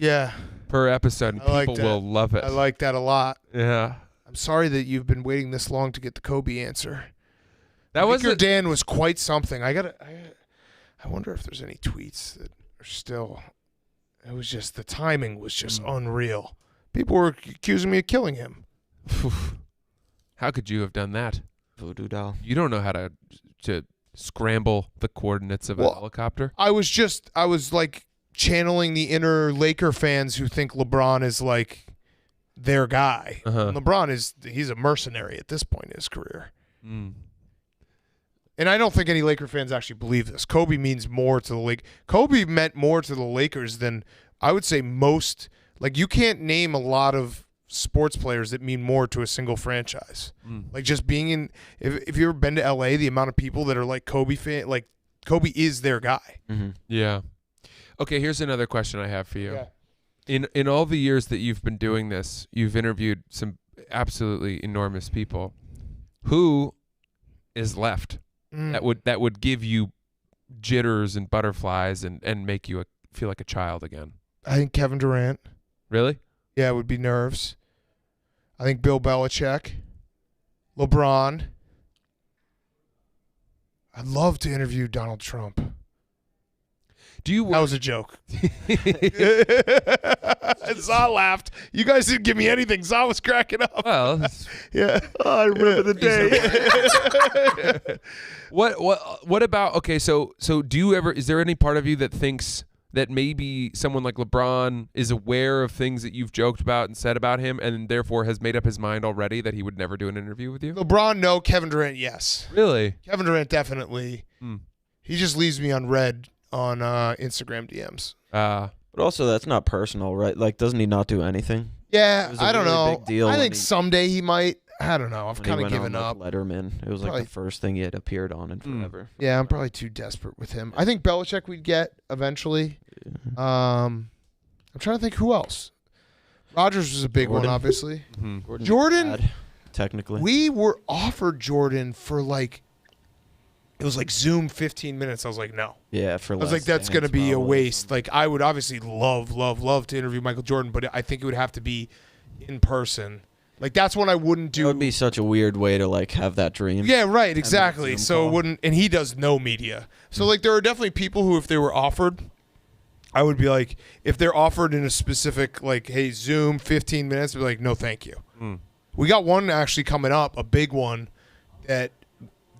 Per episode, and people will love it. I like that a lot. Yeah. I'm sorry that you've been waiting this long to get the Kobe answer. That was your Dan was quite something. I wonder if there's any tweets that are still. It was just the timing was just unreal. People were accusing me of killing him. How could you have done that? Voodoo doll. You don't know how to scramble the coordinates of a helicopter. I was like channeling the inner Laker fans who think LeBron is like their guy. And LeBron he's a mercenary at this point in his career. And I don't think any Laker fans actually believe this. Kobe means more to the Lakers. Kobe meant more to the Lakers than I would say most. Like you can't name a lot of sports players that mean more to a single franchise. Like just being in. If you've ever been to LA, the amount of people that are like Kobe fan, like Kobe is their guy. Yeah. Okay. Here's another question I have for you. Yeah. In all the years that you've been doing this, you've interviewed some absolutely enormous people. Who is left that would give you jitters and butterflies and make you feel like a child again? I think Kevin Durant. Really? Yeah, it would be nerves. I think Bill Belichick, LeBron. I'd love to interview Donald Trump. That was a joke. Zah laughed. You guys didn't give me anything. Zah was cracking up. Well, yeah. Oh, I remember the day. What about, okay, so do you ever, is there any part of you that thinks that maybe someone like LeBron is aware of things that you've joked about and said about him and therefore has made up his mind already that he would never do an interview with you? LeBron, no. Kevin Durant, yes. Really? Kevin Durant, definitely. He just leaves me unread on Instagram DMs. But also, that's not personal, right? Like, doesn't he not do anything? Yeah, It was a I don't really know. big deal I when think he- someday he might. I don't know. I've when he kind of went given on, up. like, Letterman. It was like Probably- the first thing he had appeared on in forever. Yeah, I'm probably too desperate with him. I think Belichick we'd get eventually. I'm trying to think who else. Rodgers was a big one, Jordan. obviously. Gordon's Jordan, bad, technically. we were offered Jordan for like, it was like Zoom 15 minutes. I was like, no. Yeah, for I was like, that's going to be a waste. Like, I would obviously love to interview Michael Jordan, but I think it would have to be in person. Like, that's one I wouldn't do. It would be such a weird way to, like, have that dream. Yeah, right, And then exactly. Zoom So it call. wouldn't, and he does no media. So like, there are definitely people who, if they were offered, I would be like, if they're offered in a specific, like, hey, Zoom 15 minutes, I'd be like, no, thank you. We got one actually coming up, a big one that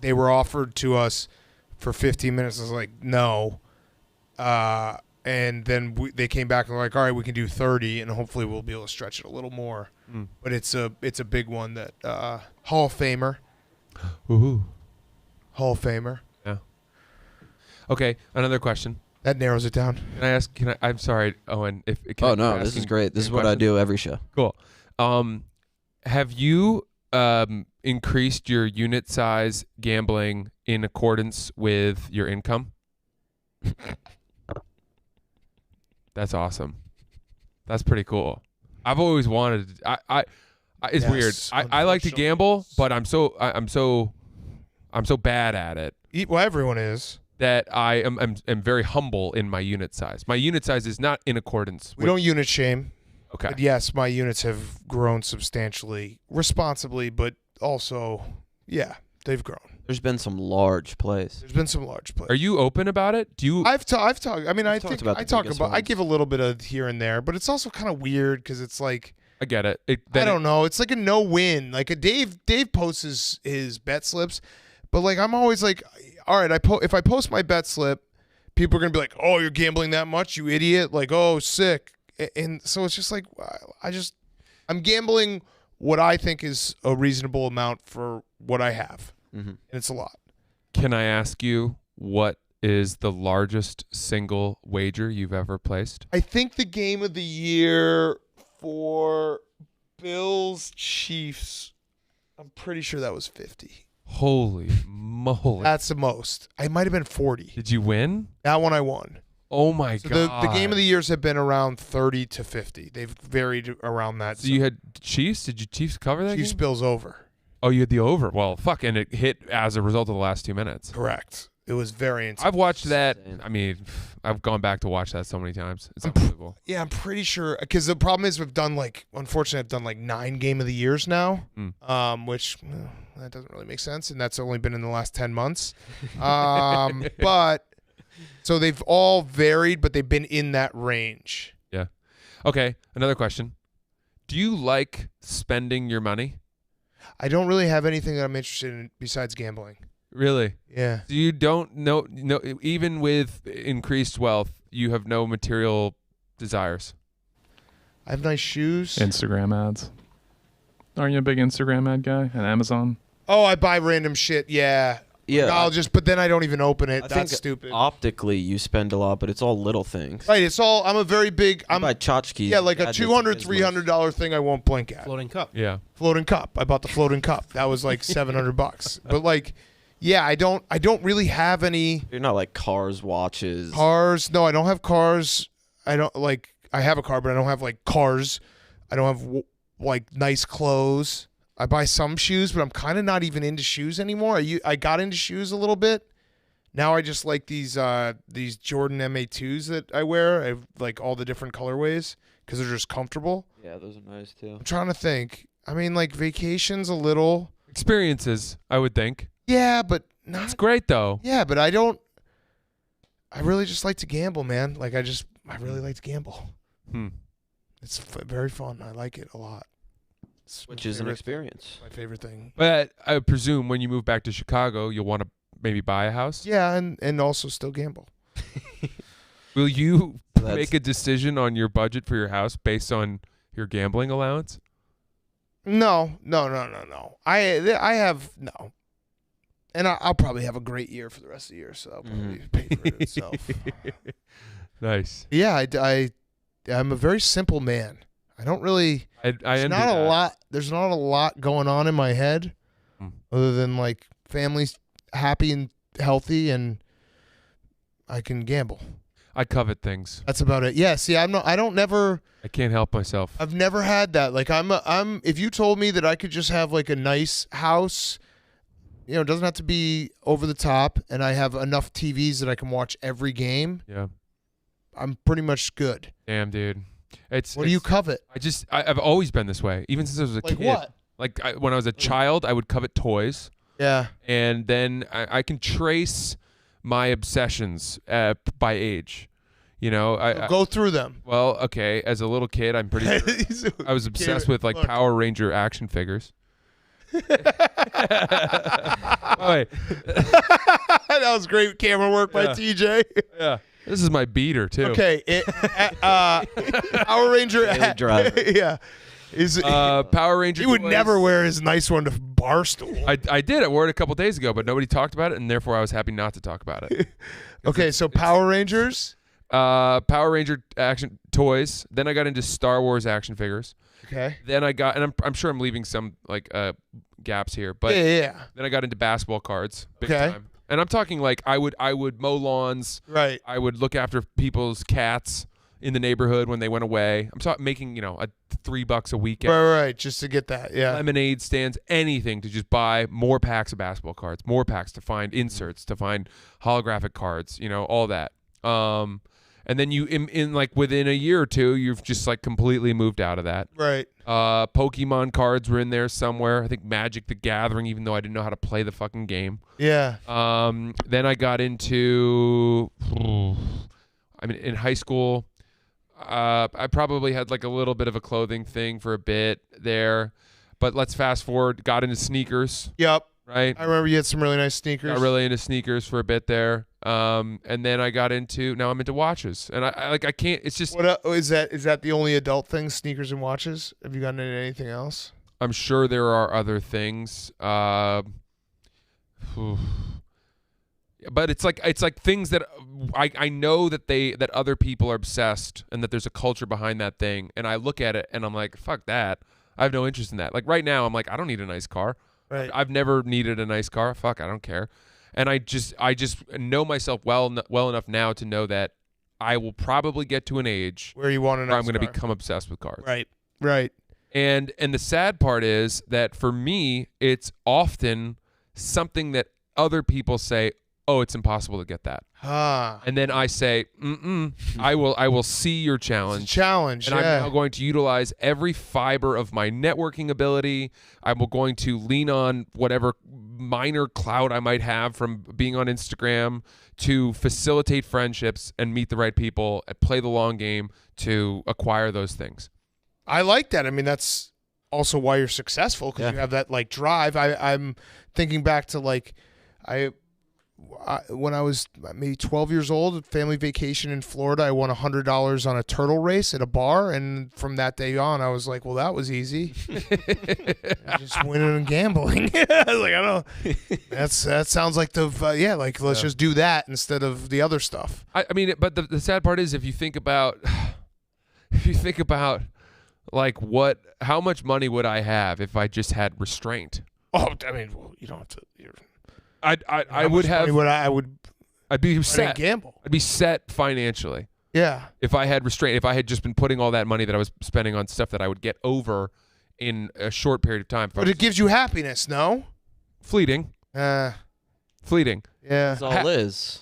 they were offered to us for 15 minutes. I was like, no. And then they came back and were like, all right, we can do 30, and hopefully we'll be able to stretch it a little more. But it's a big one that Hall of Famer. Ooh. Hall of Famer. Yeah. Okay, another question. That narrows it down. Can I ask? I'm sorry, Owen. Can I keep No, this is asking great. This is what I questions? do every show. Cool. Have you increased your unit size gambling in accordance with your income? That's awesome. That's pretty cool. I've always wanted. It's weird. I like to gamble, but I'm so bad at it. Well, everyone is. That I am very humble in my unit size. My unit size is not in accordance. We don't unit shame. Okay. But yes, my units have grown substantially, responsibly, but also, yeah, they've grown. There's been some large plays. There's been some large plays. Are you open about it? Do you? I've talked. I mean, I talked think about I the talk biggest about. I ones. give a little bit of here and there, but it's also kind of weird because it's like I get it. I don't know. It's like a no-win. Like a Dave posts his bet slips, but like I'm always like, all right, if I post my bet slip, people are gonna be like, oh, you're gambling that much, you idiot. Like, oh, sick. And so it's just like I'm gambling what I think is a reasonable amount for what I have, and it's a lot. Can I ask you what is the largest single wager you've ever placed? I think the game of the year for Bills Chiefs, I'm pretty sure that was 50. Holy moly. That's the most. I might have been 40. Did you win? That one I won. Oh my God. The game of the years have been around 30 to 50. They've varied around that. So you had Chiefs? Did you Chiefs cover that Chiefs game? Bills over. Oh, you had the over. Well, fuck, and it hit as a result of the last 2 minutes. Correct. It was very intense. I've watched that. I mean, I've gone back to watch that so many times. It's unbelievable. Yeah, I'm pretty sure. Because the problem is unfortunately, I've done like 9 game of the years now, which that doesn't really make sense. And that's only been in the last 10 months. But so they've all varied, but they've been in that range. Yeah. Okay. Another question. Do you like spending your money? I don't really have anything that I'm interested in besides gambling. Really? Yeah. So you don't know, even with increased wealth, you have no material desires. I have nice shoes. Instagram ads. Aren't you a big Instagram ad guy and Amazon? Oh, I buy random shit. Yeah. Yeah. But then I don't even open it. I That's think stupid. Optically, you spend a lot, but it's all little things. Right. It's all. I'm a very big. I'm buy tchotchkes. Yeah, like a $200, $300 thing. I won't blink at. Floating cup. Yeah. Floating cup. I bought the floating cup. That was like $700. But like, yeah, I don't really have any. You're not like cars, watches. Cars. No, I don't have cars. I don't like. I have a car, but I don't have like cars. I don't have like nice clothes. I buy some shoes, but I'm kind of not even into shoes anymore. I got into shoes a little bit. Now I just like these Jordan MA2s that I wear. I have like all the different colorways because they're just comfortable. Yeah, those are nice too. I'm trying to think. I mean, like vacations a little. Experiences, I would think. Yeah, but not. It's great though. Yeah, but I don't. I really just like to gamble, man. Like I really like to gamble. It's very fun. I like it a lot. Which is an experience. My favorite thing. But I presume when you move back to Chicago, you'll want to maybe buy a house. Yeah, and also still gamble. Will you make a decision on your budget for your house based on your gambling allowance? No. I have no. And I'll probably have a great year for the rest of the year, so I'll probably pay for it itself. Nice. Yeah, I'm a very simple man. I don't really. There's not a lot. There's not a lot going on in my head, other than like family's happy and healthy, and I can gamble. I covet things. That's about it. Yeah. See, I can't help myself. I've never had that. Like if you told me that I could just have like a nice house, it doesn't have to be over the top, and I have enough TVs that I can watch every game. Yeah. I'm pretty much good. Damn, dude. What do you covet? I've always been this way, even since I was a kid. What? Like when I was a child, I would covet toys. Yeah. And then I can trace my obsessions by age. Go through them. Well, okay. As a little kid, I'm pretty sure I was obsessed with like Power Ranger action figures. That was great camera work by TJ. Yeah. This is my beater too. Okay, Power Ranger driver. Yeah, Power Ranger. He would toys. never wear his nice one to Barstool. I did. I wore it a couple days ago, but nobody talked about it, and therefore I was happy not to talk about it. Okay, so Power Rangers. Power Ranger action toys. Then I got into Star Wars action figures. Okay. Then I got, and I'm sure I'm leaving some like gaps here, but yeah. Then I got into basketball cards. Big Okay. time. And I'm talking like I would mow lawns. Right. I would look after people's cats in the neighborhood when they went away. I'm talking making a $3 a weekend. Right, just to get that. Yeah. Lemonade stands, anything to just buy more packs of basketball cards, more packs to find inserts, to find holographic cards, all that. And then you in like within a year or two, you've just like completely moved out of that. Right. Pokemon cards were in there somewhere. I think Magic the Gathering, even though I didn't know how to play the fucking game. Yeah. Then I got into, in high school, I probably had like a little bit of a clothing thing for a bit there, but let's fast forward. Got into sneakers. Yep. Right. I remember you had some really nice sneakers. Got really into sneakers for a bit there. And then I got into. Now I'm into watches, and I can't. It's just. What is that? Is that the only adult thing? Sneakers and watches? Have you gotten into anything else? I'm sure there are other things. But it's like things that I know that other people are obsessed and that there's a culture behind that thing, and I look at it and I'm like, fuck that. I have no interest in that. Like right now I'm like, I don't need a nice car. Right. I've never needed a nice car. Fuck, I don't care. And I just know myself well enough now to know that I will probably get to an age where you want a nice where I'm going to car. become obsessed with cars. Right. And the sad part is that for me, it's often something that other people say, oh, it's impossible to get that. And then I say, I will see your challenge. It's a challenge, and I'm now going to utilize every fiber of my networking ability. I'm going to lean on whatever minor clout I might have from being on Instagram to facilitate friendships and meet the right people and play the long game to acquire those things. I like that. I mean, that's also why you're successful, because you have that like drive. I'm thinking back to like when I was maybe 12 years old, family vacation in Florida, I won $100 on a turtle race at a bar, and from that day on, I was like, well, that was easy. Just winning and gambling. I was like, I don't. That sounds like let's just do that instead of the other stuff. I mean, but the sad part is if you think about like how much money would I have if I just had restraint? Oh, I mean, well, you don't have to. I would have. I'd be set. Gamble. I'd be set financially. Yeah. If I had restraint, if I had just been putting all that money that I was spending on stuff that I would get over in a short period of time. But it gives you happiness, no? Fleeting. Fleeting. Yeah. That's all it is.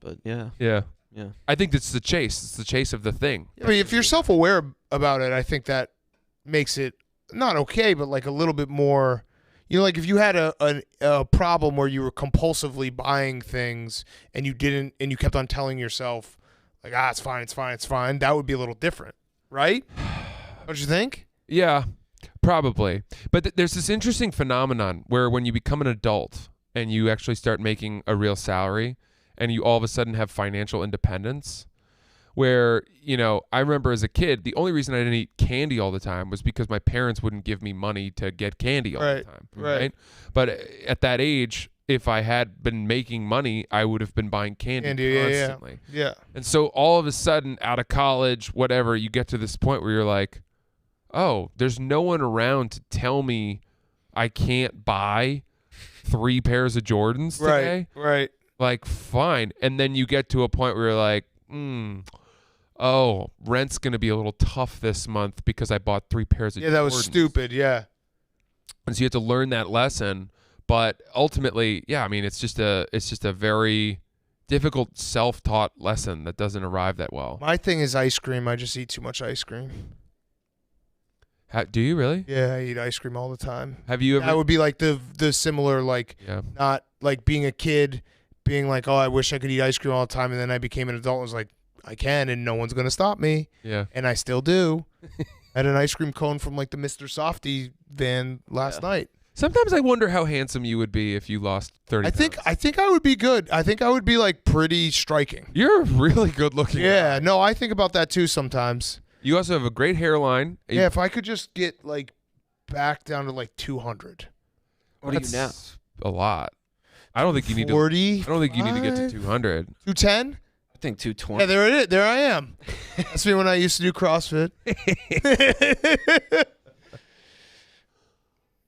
But yeah. Yeah. Yeah. I think it's the chase. It's the chase of the thing. I mean, if you're self-aware about it, I think that makes it not okay, but like a little bit more. You know, like if you had a problem where you were compulsively buying things and you kept on telling yourself, like, it's fine, that would be a little different, right? Don't you think? Yeah, probably. But there's this interesting phenomenon where when you become an adult and you actually start making a real salary and you all of a sudden have financial independence, where, you know, I remember as a kid, the only reason I didn't eat candy all the time was because my parents wouldn't give me money to get candy all the time. Right. But at that age, if I had been making money, I would have been buying candy constantly. Yeah. And so all of a sudden, out of college, whatever, you get to this point where you're like, oh, there's no one around to tell me I can't buy 3 pairs of Jordans today. Right. Like, fine. And then you get to a point where you're like, oh, rent's going to be a little tough this month because I bought 3 pairs of Jordans. Yeah, that was stupid, yeah. And so you have to learn that lesson. But ultimately, yeah, I mean, it's just a very difficult self-taught lesson that doesn't arrive that well. My thing is ice cream. I just eat too much ice cream. Do you really? Yeah, I eat ice cream all the time. Have you ever? That would be like the similar, like, not like being a kid, being like, oh, I wish I could eat ice cream all the time, and then I became an adult and was like, I can, and no one's going to stop me. Yeah. And I still do. I had an ice cream cone from like the Mr. Softy van last night. Sometimes I wonder how handsome you would be if you lost 30 pounds. I think I would be good. I think I would be like pretty striking. You're really good looking. Yeah, no, I think about that too sometimes. You also have a great hairline. Yeah, if I could just get like back down to like 200. What are you now? A lot. I don't think you need 40. I don't think you need to get to 200. 210? I think 220. Yeah, there it is. There I am. That's me when I used to do CrossFit.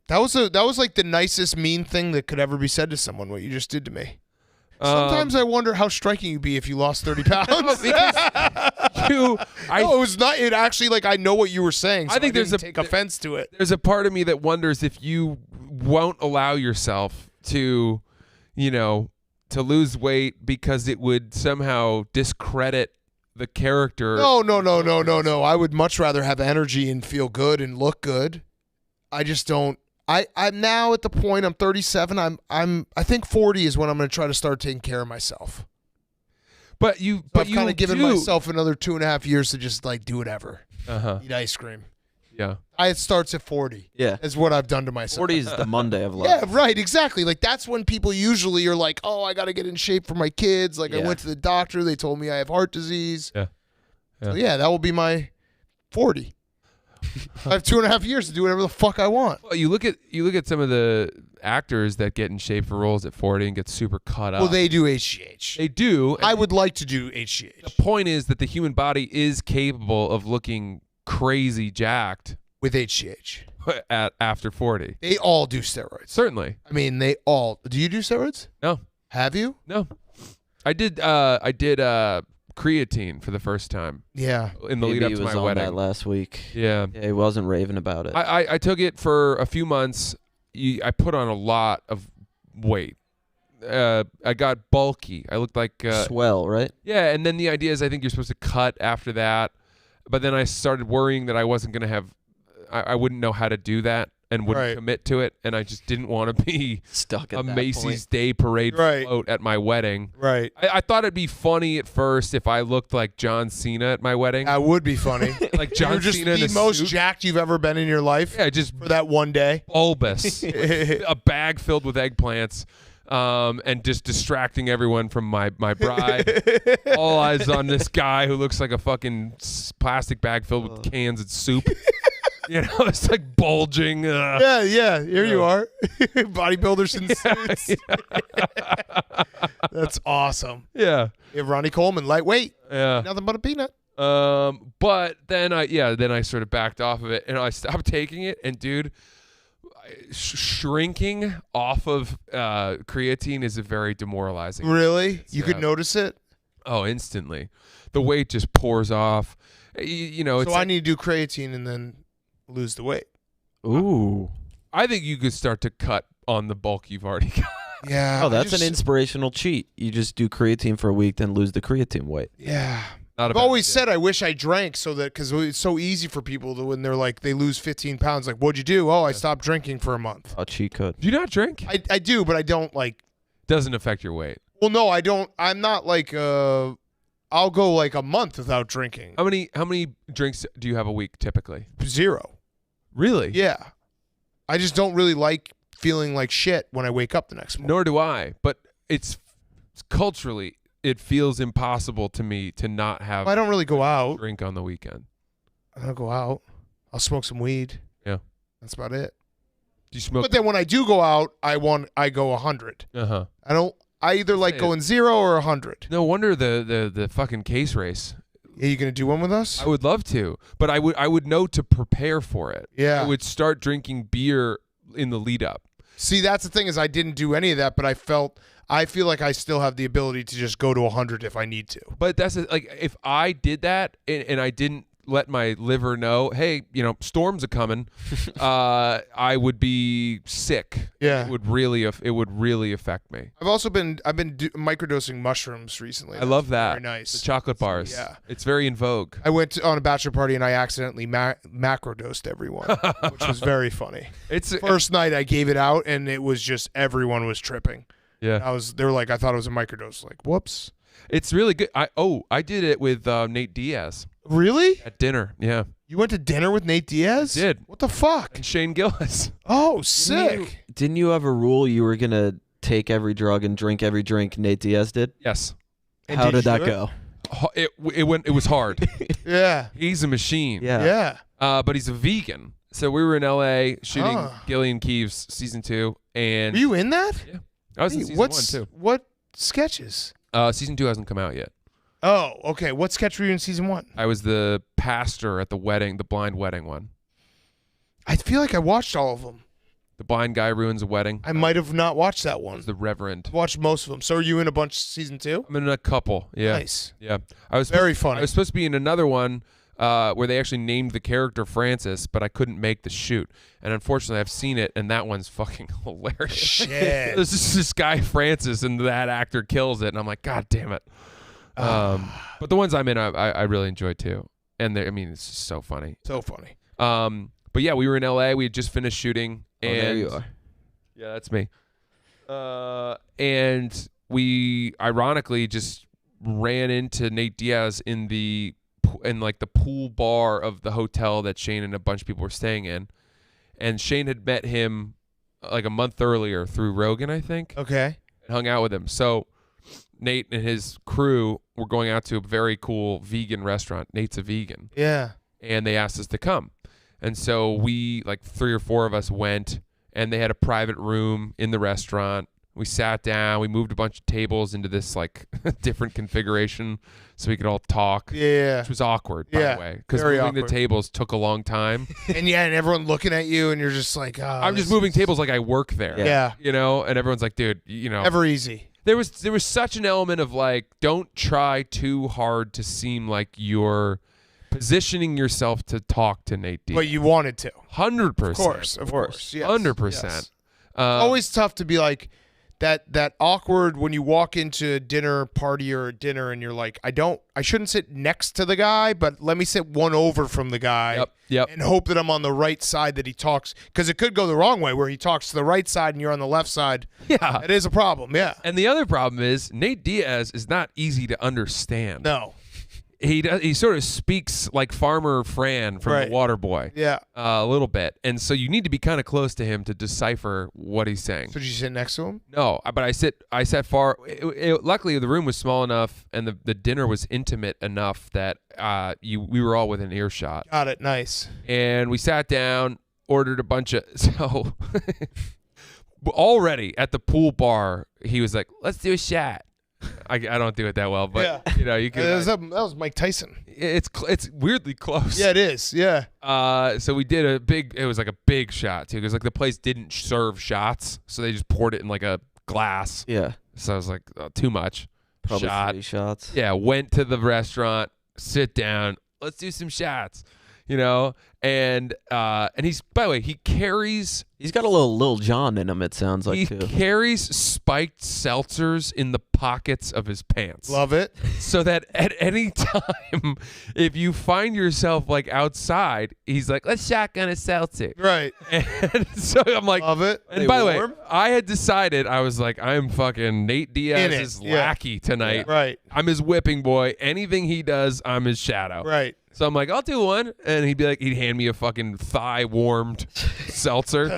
That was like the nicest mean thing that could ever be said to someone, what you just did to me. Sometimes I wonder how striking you'd be if you lost 30 pounds. No, it was not. It actually, like, I know what you were saying. So I think there's take offense to it. There's a part of me that wonders if you won't allow yourself to, to lose weight because it would somehow discredit the character. No. I would much rather have energy and feel good and look good. I just don't. I'm now at the point. I'm 37. I think 40 is when I'm going to try to start taking care of myself. But you, So I've kind of given do. myself another 2.5 years to just like do whatever. Eat ice cream. Yeah. It starts at 40. Yeah. Is what I've done to myself. 40 is the Monday of life. Yeah, right, exactly. Like that's when people usually are like, "Oh, I got to get in shape for my kids." Like I went to the doctor, they told me I have heart disease. Yeah. So yeah, that will be my 40. I have 2.5 years to do whatever the fuck I want. Well, you look at some of the actors that get in shape for roles at 40 and get super cut up. Well, they do HGH. They do. I would like to do HGH. The point is that the human body is capable of looking crazy jacked with HGH after 40. They all do steroids. Certainly. I mean, they all. Do you do steroids? No. Have you? No. I did creatine for the first time. Yeah. In the lead up to my on wedding. That last week. Yeah. He wasn't raving about it. I took it for a few months. I put on a lot of weight. I got bulky. I looked like swell, right? Yeah, and then the idea is I think you're supposed to cut after that. But then I started worrying that I wasn't going to have I wouldn't know how to do that and wouldn't commit to it, and I just didn't want to be stuck at a that Macy's point. Day Parade float at my wedding. Right. I thought it'd be funny at first if I looked like John Cena at my wedding. That would be funny. Like John You're just Cena in the a most suit. jacked you've ever been in your life. Yeah, just for that one day. Bulbous. A bag filled with eggplants. And just distracting everyone from my bride. All eyes on this guy who looks like a fucking plastic bag filled with cans of soup. You know, it's like bulging. Yeah. Here you are. Bodybuilders in suits. That's awesome. Yeah. You have Ronnie Coleman, lightweight. Yeah. Nothing but a peanut. But then I sort of backed off of it and I stopped taking it. And dude, shrinking off of creatine is a very demoralizing. Really? You could notice it? Oh, instantly. The weight just pours off. You know, it's so I need to do creatine and then lose the weight. Ooh. I think you could start to cut on the bulk you've already got. Yeah. Oh, that's an inspirational cheat. You just do creatine for a week, then lose the creatine weight. Yeah. Not a I've bad always idea. said I wish I drank so that because it's so easy for people to when they're like they lose 15 pounds. Like, what'd you do? Oh, I stopped drinking for a month. A cheat code. Do you not drink? I do, but I don't like. Doesn't affect your weight. Well, no, I don't. I'm not like. I'll go like a month without drinking. How many drinks do you have a week typically? 0. Really? Yeah. I just don't really like feeling like shit when I wake up the next morning. Nor do I. But it's culturally, it feels impossible to me to not have. I don't really go out. Drink on the weekend. I don't go out. I'll smoke some weed. Yeah. That's about it. Do you smoke? But then when I do go out, I go 100. Uh-huh. I either like going 0 or 100. No wonder the fucking case race. Are you gonna do one with us? I would love to, but I would know to prepare for it. Yeah. I would start drinking beer in the lead up. See, that's the thing is I didn't do any of that, but I feel like I still have the ability to just go to 100 if I need to. But that's like if I did that and I didn't let my liver know, hey, you know, storms are coming, I would be sick. Yeah. It would really affect me. I've been microdosing mushrooms recently. I love that. Very nice. The chocolate bars. Yeah. It's very in vogue. I went on a bachelor party and I accidentally macrodosed everyone, which was very funny. It's first night I gave it out and it was just everyone was tripping. Yeah. They were like, I thought it was a microdose. Like, whoops. It's really good. I did it with Nate Diaz. Really? At dinner. Yeah. You went to dinner with Nate Diaz? I did. What the fuck? And Shane Gillis. Oh, sick. Didn't you have a rule you were going to take every drug and drink every drink Nate Diaz did? Yes. And How did did that you go? It was hard. Yeah. He's a machine. Yeah. But he's a vegan. So we were in LA shooting Gillian Keeves season 2 and Were you in that? Yeah. I was in season 1 too. What sketches? Season 2 hasn't come out yet. Oh, okay. What sketch were you in season 1? I was the pastor at the wedding, the blind wedding one. I feel like I watched all of them. The blind guy ruins a wedding. I might have not watched that one. The Reverend. I watched most of them. So are you in a bunch season 2? I'm in a couple. Yeah. Nice. Yeah. I was Very funny. I was supposed to be in another one where they actually named the character Francis, but I couldn't make the shoot. And unfortunately, I've seen it, and that one's fucking hilarious. Shit. There's just this guy Francis, and that actor kills it, and I'm like, God damn it. But the ones I'm in, I really enjoy too, and it's just so funny. So funny. But yeah, we were in LA. We had just finished shooting, and there you are. Yeah, that's me. And we ironically just ran into Nate Diaz in like the pool bar of the hotel that Shane and a bunch of people were staying in, and Shane had met him like a month earlier through Rogan, I think. Okay. And hung out with him. So Nate and his crew were going out to a very cool vegan restaurant. Nate's a vegan. Yeah. And they asked us to come. And so we, like 3 or 4 of us went, and they had a private room in the restaurant. We sat down. We moved a bunch of tables into this like different configuration so we could all talk. Yeah. Which was awkward, by the way. Because Very moving awkward. the tables took a long time. And everyone looking at you, and you're just like, oh, I'm just moving tables like I work there. Yeah. You know, and everyone's like, dude, you know. Never easy. There was such an element of like, don't try too hard to seem like you're positioning yourself to talk to Nate Diaz. But you wanted to. 100%. Of course. Yes. 100%. Yes. Always tough to be like that awkward when you walk into a dinner party or a dinner and you're like, I shouldn't sit next to the guy, but let me sit one over from the guy. Yep. And hope that I'm on the right side that he talks, because it could go the wrong way where he talks to the right side and you're on the left side. Yeah. It is a problem. Yeah. And the other problem is Nate Diaz is not easy to understand. No. He sort of speaks like Farmer Fran from The Waterboy. Yeah. A little bit. And so you need to be kind of close to him to decipher what he's saying. So did you sit next to him? No, but I sat far. Luckily, the room was small enough and the dinner was intimate enough that we were all within earshot. Got it. Nice. And we sat down, ordered a bunch of so already at the pool bar, he was like, "Let's do a shot." I don't do it that well, but you know, you can. That was Mike Tyson. It's weirdly close. Yeah, it is. Yeah. So we did it was like a big shot too, because like the place didn't serve shots, so they just poured it in like a glass. Yeah. So I was like, too much. Probably Shot. 3 shots. Yeah. Went to the restaurant, sit down. Let's do some shots. You know, and he's, by the way, he carries. He's got a little John in him, it sounds like, He too. carries spiked seltzers in the pockets of his pants. Love it. So that at any time, if you find yourself like outside, he's like, let's shotgun a seltzer. Right. And so I'm like, love it. And by the way, I had decided, I was like, I'm fucking Nate Diaz's Yeah. lackey tonight. Yeah. Right. I'm his whipping boy. Anything he does, I'm his shadow. Right. So I'm like, I'll do one, and he'd hand me a fucking thigh warmed seltzer.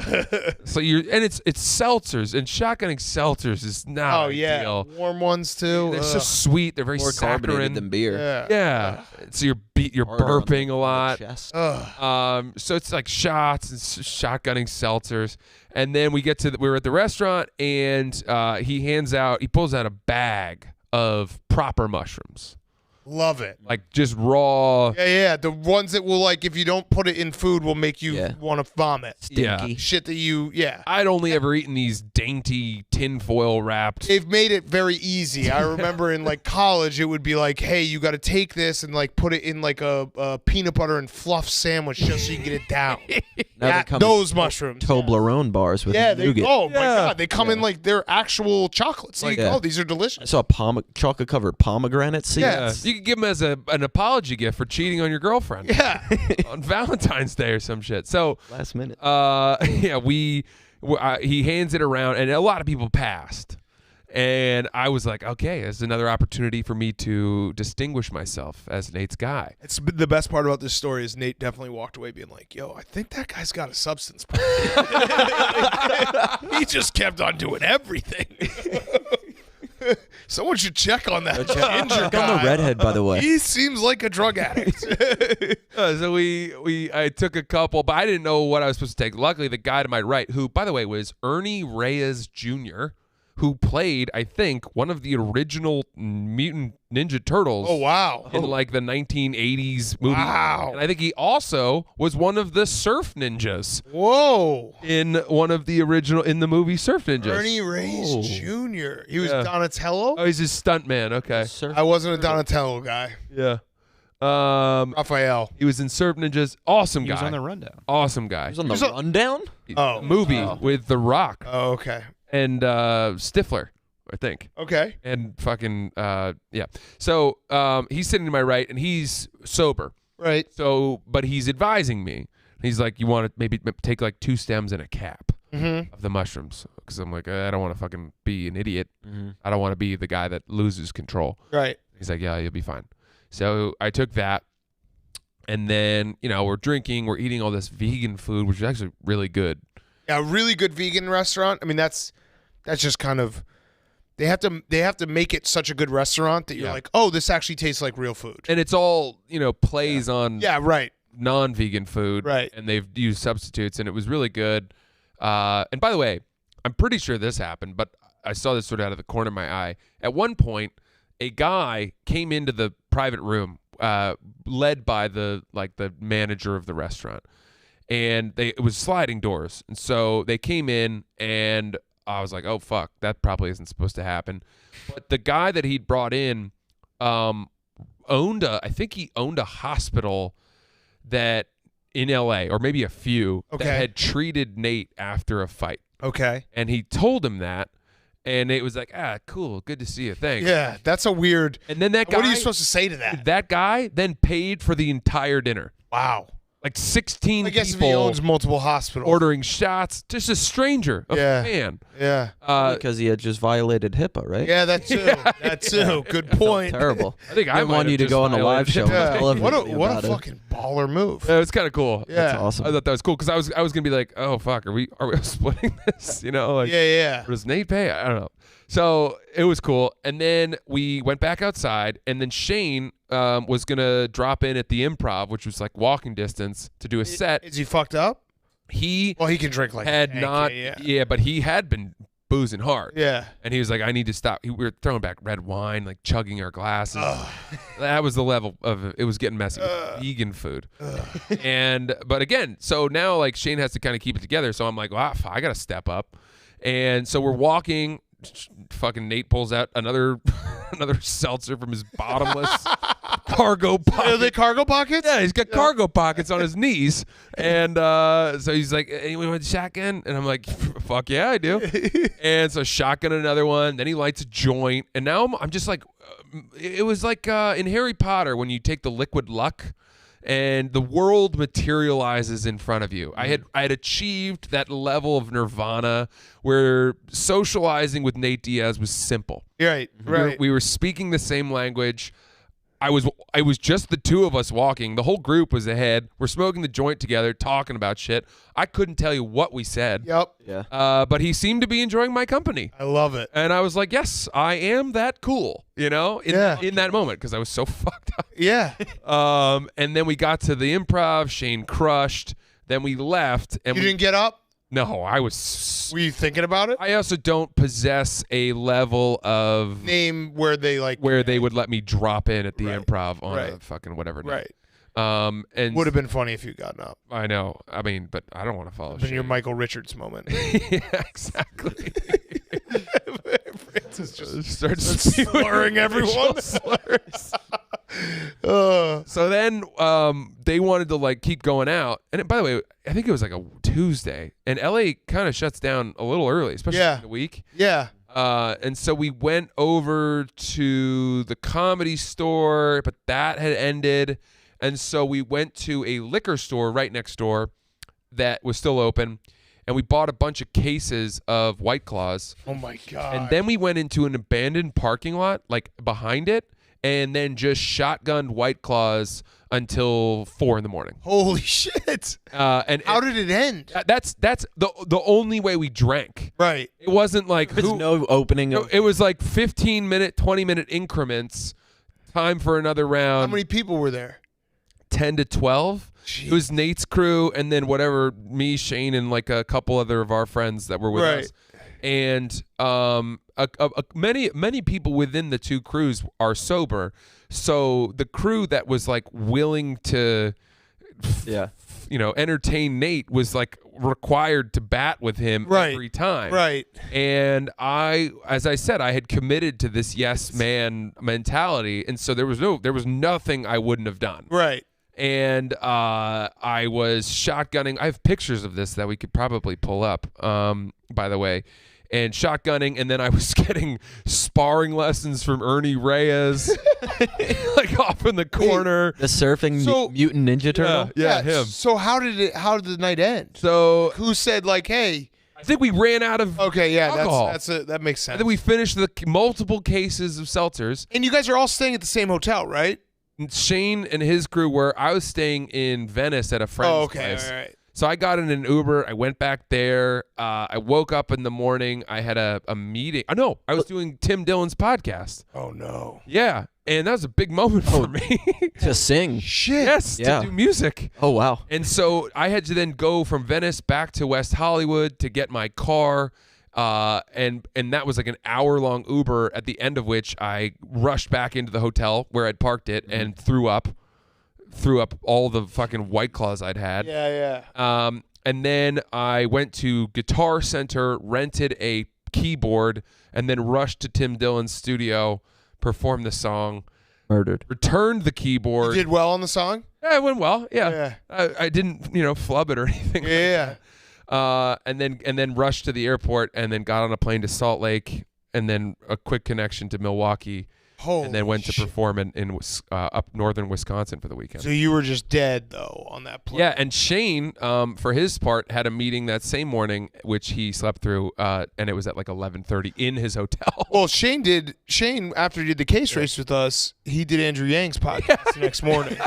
So it's seltzers, and shotgunning seltzers is not ideal. Warm ones too. They're so sweet. They're very More saccharine carbonated than beer. Yeah. So you're Harder on burping the a lot. chest. So it's like shots and shotgunning seltzers, and then we were at the restaurant, and he pulls out a bag of proper mushrooms. Love it. Like just raw. Yeah. The ones that will, like, if you don't put it in food, will make you want to vomit. Stinky. Shit that I'd only ever eaten these dainty tinfoil wrapped. They've made it very easy. I remember in like college, it would be like, hey, you got to take this and like put it in like a peanut butter and fluff sandwich just so you can get it down. Now they come those in mushrooms. Toblerone bars with nougat. Oh my God, they come in like they're actual chocolates. Like, oh, these are delicious. I saw chocolate covered pomegranate seeds. Yeah, you could give him as an apology gift for cheating on your girlfriend. Yeah, on Valentine's Day or some shit. So last minute. He hands it around, and a lot of people passed. And I was like, okay, this is another opportunity for me to distinguish myself as Nate's guy. It's the best part about this story is Nate definitely walked away being like, yo, I think that guy's got a substance problem. He just kept on doing everything. Someone should check on that ginger Check guy. on the redhead, by the way. He seems like a drug addict. So I took a couple, but I didn't know what I was supposed to take. Luckily, the guy to my right, who, by the way, was Ernie Reyes Jr., who played, I think, one of the original Mutant Ninja Turtles. Oh, wow. In like the 1980s movie. Wow. And I think he also was one of the Surf Ninjas. Whoa. In one of the original, in the movie Surf Ninjas. Ernie Reyes Jr. He was Donatello? Oh, he's his stuntman. Okay. I wasn't a Donatello guy. Yeah. Raphael. He was in Surf Ninjas. Awesome guy. He was on the Rundown. Awesome guy. He was on the Rundown? Movie with The Rock. Oh, okay. And Stifler, I think. Okay. And fucking, yeah. So he's sitting to my right, and he's sober. Right. So, but he's advising me. He's like, you want to maybe take like 2 stems and a cap of the mushrooms. Because I'm like, I don't want to fucking be an idiot. I don't want to be the guy that loses control. Right. He's like, yeah, you'll be fine. So I took that. And then, we're drinking, we're eating all this vegan food, which is actually really good. Yeah, a really good vegan restaurant. I mean, that's just kind of they have to make it such a good restaurant that you're like, oh, this actually tastes like real food. And it's all, plays on non-vegan food. Right. And they've used substitutes, and it was really good. And by the way, I'm pretty sure this happened, but I saw this sort of out of the corner of my eye. At one point, a guy came into the private room, led by the manager of the restaurant, and it was sliding doors, and so they came in, and I was like, oh fuck, that probably isn't supposed to happen. But the guy that he'd brought in owned a hospital that in LA, or maybe a few, that had treated Nate after a fight. Okay. And he told him that. And it was like, cool, good to see you, thanks. Yeah, that's a weird. And then that guy. What are you supposed to say to that? That guy then paid for the entire dinner. Wow. Like 16 I guess people. if he owns multiple hospitals. Ordering shots. Just a stranger, a fan. Yeah. Because he had just violated HIPAA, right? Yeah, that too. That too. Good point. Terrible. I think I didn't want you to go on a live show. Yeah. What a it. fucking baller move. It was kind of cool. Yeah. That's awesome. I thought that was cool because I was gonna be like, oh fuck, are we splitting this? Yeah. Does Nate pay? I don't know. So it was cool. And then we went back outside, and then Shane was going to drop in at the Improv, which was like walking distance, to do a set. Is he fucked up? He can drink like had not. Yeah, but he had been boozing hard. Yeah. And he was like, I need to stop. We were throwing back red wine, like chugging our glasses. That was the level of it. It was getting messy. Vegan food. But again, so now like Shane has to kind of keep it together. So I'm like, wow, I got to step up. And so we're walking. Fucking Nate pulls out another seltzer from his bottomless cargo pocket. Are they cargo pockets? Yeah, he's got cargo pockets on his knees. And so he's like, anyone want a shotgun? And I'm like, fuck yeah, I do. And so shotgun another one. Then he lights a joint. And now I'm just like, it was like in Harry Potter when you take the liquid luck and the world materializes in front of you. I had achieved that level of nirvana where socializing with Nate Diaz was simple. Right. We were speaking the same language. I was just the two of us walking. The whole group was ahead. We're smoking the joint together, talking about shit. I couldn't tell you what we said. Yep. Yeah. But he seemed to be enjoying my company. I love it. And I was like, yes, I am that cool, in that moment, because I was so fucked up. Yeah. And then we got to the Improv. Shane crushed. Then we left. And you didn't get up? No, I was. Were you thinking about it? I also don't possess a level of name where they would let me drop in at the Improv on a fucking whatever night. Right. And would have been funny if you'd gotten up. I know. I mean, but I don't want to follow. Been your Michael Richards moment. Yeah, exactly. Francis just starts slurring everyone. Slurs. So then they wanted to like keep going out, and by the way, I think it was like a Tuesday, and LA kind of shuts down a little early, especially in the week. Yeah. And so we went over to the Comedy Store, but that had ended, and so we went to a liquor store right next door that was still open. And we bought a bunch of cases of White Claws. Oh, my God. And then we went into an abandoned parking lot, like behind it, and then just shotgunned White Claws until 4 a.m. Holy shit. And how did it end? That's the only way we drank. Right. It wasn't like... There's no opening. It was like 15-minute, 20-minute increments. Time for another round. How many people were there? 10 to 12. Jeez. It was Nate's crew, and then me, Shane, and like a couple other of our friends that were with us. And many people within the two crews are sober. So the crew that was like willing to, entertain Nate was like required to bat with him every time. Right. And as I said, I had committed to this yes man mentality, and so there was nothing I wouldn't have done. Right. And I was shotgunning. I have pictures of this that we could probably pull up, by the way. And shotgunning, and then I was getting sparring lessons from Ernie Reyes, like off in the corner. The surfing mutant ninja turtle? Yeah, him. So how did the night end? So who said like, hey... I think we ran out of alcohol. That makes sense. And then we finished the multiple cases of seltzers. And you guys are all staying at the same hotel, right? Shane and his crew were. I was staying in Venice at a friend's place. All right. So I got in an Uber. I went back there. I woke up in the morning. I had a meeting. No, I was doing Tim Dillon's podcast. Oh, no. Yeah. And that was a big moment for me. To sing. Shit. Yes, Yeah. to do music. Oh, wow. And so I had to then go from Venice back to West Hollywood to get my car. And that was like an hour-long Uber, at the end of which I rushed back into the hotel where I'd parked it and threw up all the fucking White Claws I'd had. Yeah. And then I went to Guitar Center, rented a keyboard, and then rushed to Tim Dillon's studio, performed the song, Murdered. returned the keyboard. You did well on the song? Yeah, it went well. Yeah. I didn't, flub it or anything. Yeah. And then rushed to the airport, and then got on a plane to Salt Lake, and then a quick connection to Milwaukee. And then went to perform in up northern Wisconsin for the weekend. So you were just dead, though, on that plane. Yeah, and Shane, for his part, had a meeting that same morning, which he slept through, and it was at like 11:30 in his hotel. Well, Shane, after he did the case race with us, he did Andrew Yang's podcast the next morning.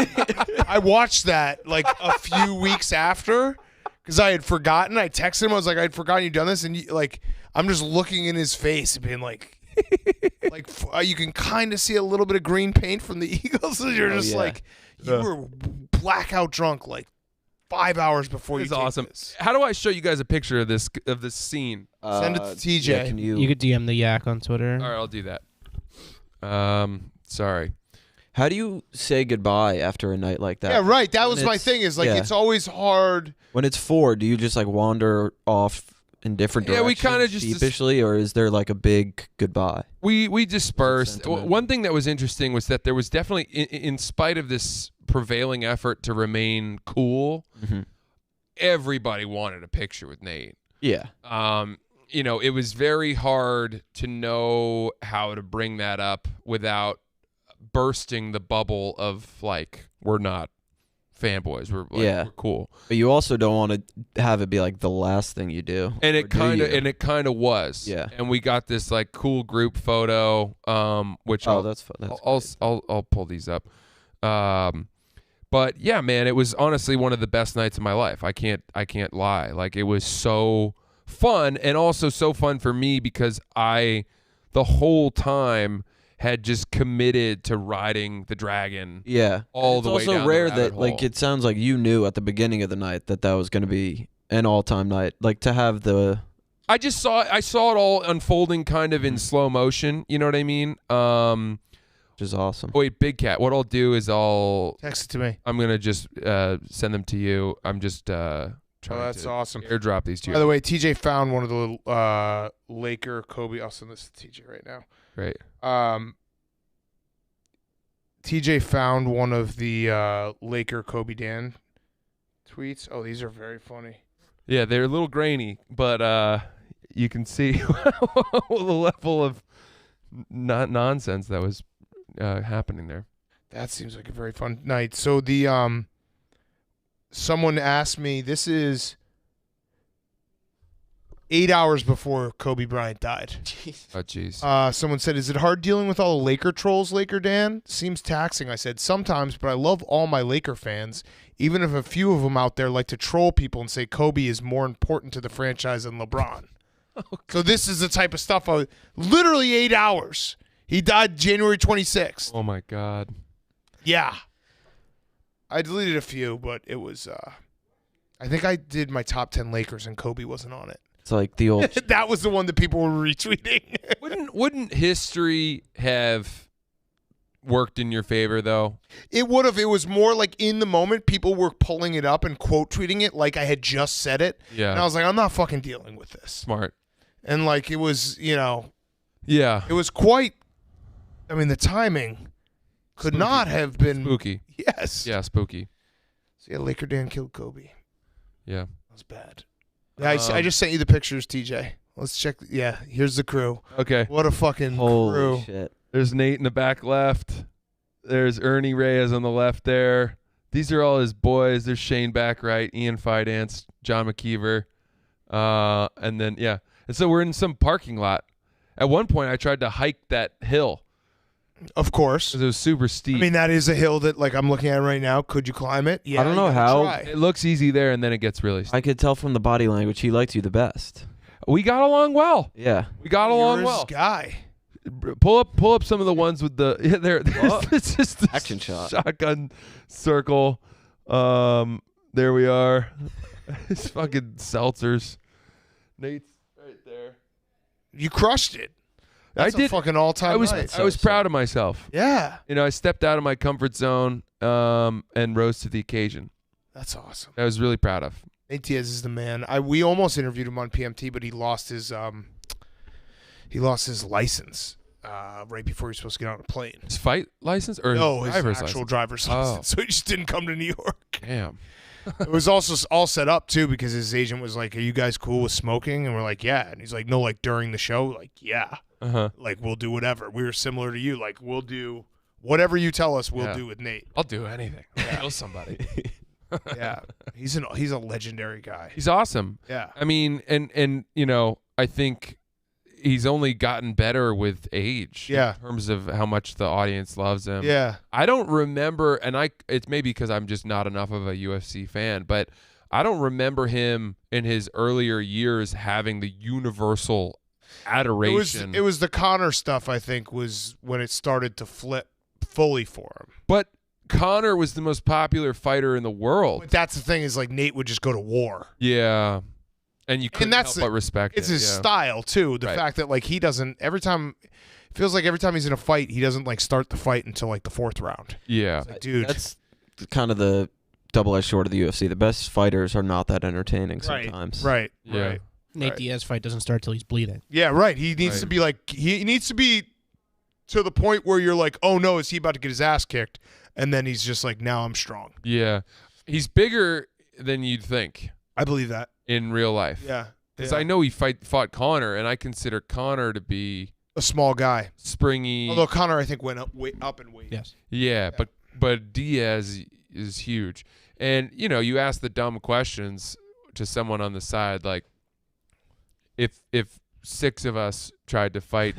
I watched that like a few weeks after because I had forgotten. I texted him. I was like, I'd forgotten you'd done this. And I'm just looking in his face and being like, you can kind of see a little bit of green paint from the Eagles. And you're just like, you were blackout drunk like 5 hours before you. It's awesome. This. How do I show you guys a picture of this scene? Send it to TJ. Yeah, can You could DM the yak on Twitter. All right, I'll do that. Sorry. How do you say goodbye after a night like that? Yeah, right. That was When my it's- thing. Is like yeah. it's always hard. When it's 4, do you just like wander off in different Yeah, directions we kinda just sheepishly, or is there like a big goodbye? We dispersed. Sentiment. One thing that was interesting was that there was definitely, in spite of this prevailing effort to remain cool, everybody wanted a picture with Nate. Yeah. It was very hard to know how to bring that up without bursting the bubble of like, we're not fanboys. We're we're cool. But you also don't want to have it be like the last thing you do. And it or do you? kind of was. Yeah. And we got this like cool group photo, which that's I'll pull these up. But yeah, man, it was honestly one of the best nights of my life. I can't lie. Like, it was so fun, and also so fun for me because I the whole time had just committed to riding the dragon. Yeah. All it's the way also down the rare rabbit that like hole. it sounds like you knew at the beginning of the night that was going to be an all-time night. Like to have the I saw it all unfolding kind of in slow motion, you know what I mean? Which is awesome. Wait, Big Cat, what I'll do is I'll text it to me. I'm going to just send them to you. I'm just trying that's to awesome. airdrop these to you. By the way, TJ found one of the Laker Kobe. I'll send this to TJ right now. Great. TJ found one of the Laker Kobe Dan tweets. Oh, these are very funny. Yeah, they're a little grainy, but you can see the level of nonsense that was happening there. That seems like a very fun night. So the someone asked me, this is 8 hours before Kobe Bryant died. Oh, jeez. Someone said, is it hard dealing with all the Laker trolls, Laker Dan? Seems taxing. I said, sometimes, but I love all my Laker fans, even if a few of them out there like to troll people and say Kobe is more important to the franchise than LeBron. So this is the type of stuff. Literally 8 hours. He died January 26th. Oh, my God. Yeah. I deleted a few, but it was I think I did my top 10 Lakers and Kobe wasn't on it. It's like the old that was the one that people were retweeting. Wouldn't history have worked in your favor, though? It would have. It was more like in the moment, people were pulling it up and quote tweeting it like I had just said it. Yeah. And I was like, I'm not fucking dealing with this. Smart. And like it was, Yeah. It was quite, I mean, the timing could Spooky. not have been Spooky. Yes. Yeah, spooky. So yeah, Laker Dan killed Kobe. Yeah. That was bad. Yeah, I just sent you the pictures, TJ. Let's check. Yeah, here's the crew. Okay. What a fucking holy crew. shit. There's Nate in the back left. There's Ernie Reyes on the left there. These are all his boys. There's Shane back right, Ian Fidance, John McKeever. And then and so we're in some parking lot. At one point, I tried to hike that hill. Of course. 'Cause it was super steep. I mean, that is a hill that, like, I'm looking at right now. Could you climb it? Yeah. I don't know you gotta how. try. It looks easy there, and then it gets really steep. I could tell from the body language he likes you the best. We got along well. Yeah. We got along You're his well. guy. Pull up some of the ones with the it's just this Action shot. shotgun circle. There we are. It's fucking seltzers. Nate's right there. You crushed it. That's I did. a fucking all-time I was night. proud of myself. Yeah. You know, I stepped out of my comfort zone and rose to the occasion. That's awesome. I was really proud of. Nate Diaz is the man. We almost interviewed him on PMT, but he lost his license right before he was supposed to get on a plane. His fight license or No, his driver's actual license? driver's license. So he just didn't come to New York. Damn. It was also all set up too because his agent was like, "Are you guys cool with smoking?" And we're like, "Yeah." And he's like, "No, like during the show, like yeah, like we'll do whatever. We were similar to you, like we'll do whatever you tell us. We'll do with Nate. I'll do anything. I'll kill somebody." Yeah, he's a legendary guy. He's awesome. Yeah, I mean, and you know, I think he's only gotten better with age. Yeah. In terms of how much the audience loves him. Yeah. I don't remember, and it's maybe because I'm just not enough of a UFC fan, but I don't remember him in his earlier years having the universal adoration. It was the Connor stuff, I think, was when it started to flip fully for him. But Connor was the most popular fighter in the world. But that's the thing is like Nate would just go to war. Yeah. And you couldn't help but respect it's it. his yeah. style too. The Right. fact that like he doesn't it feels like every time he's in a fight, he doesn't like start the fight until like the 4th round. Yeah. It's like, dude. That's kind of the double-edged sword of the UFC. The best fighters are not that entertaining sometimes. Right. Yeah. Right. Nate Diaz fight doesn't start till he's bleeding. Yeah, right. He needs to be like he needs to be to the point where you're like, "Oh no, is he about to get his ass kicked?" And then he's just like, "Now I'm strong." Yeah. He's bigger than you'd think I believe that. in real life. Yeah. Because Yeah. I know he fought Connor, and I consider Connor to be a small guy, springy. Although Connor, I think, went up in weight. Yes. Yeah, but Diaz is huge, and you know, you ask the dumb questions to someone on the side, like if 6 of us tried to fight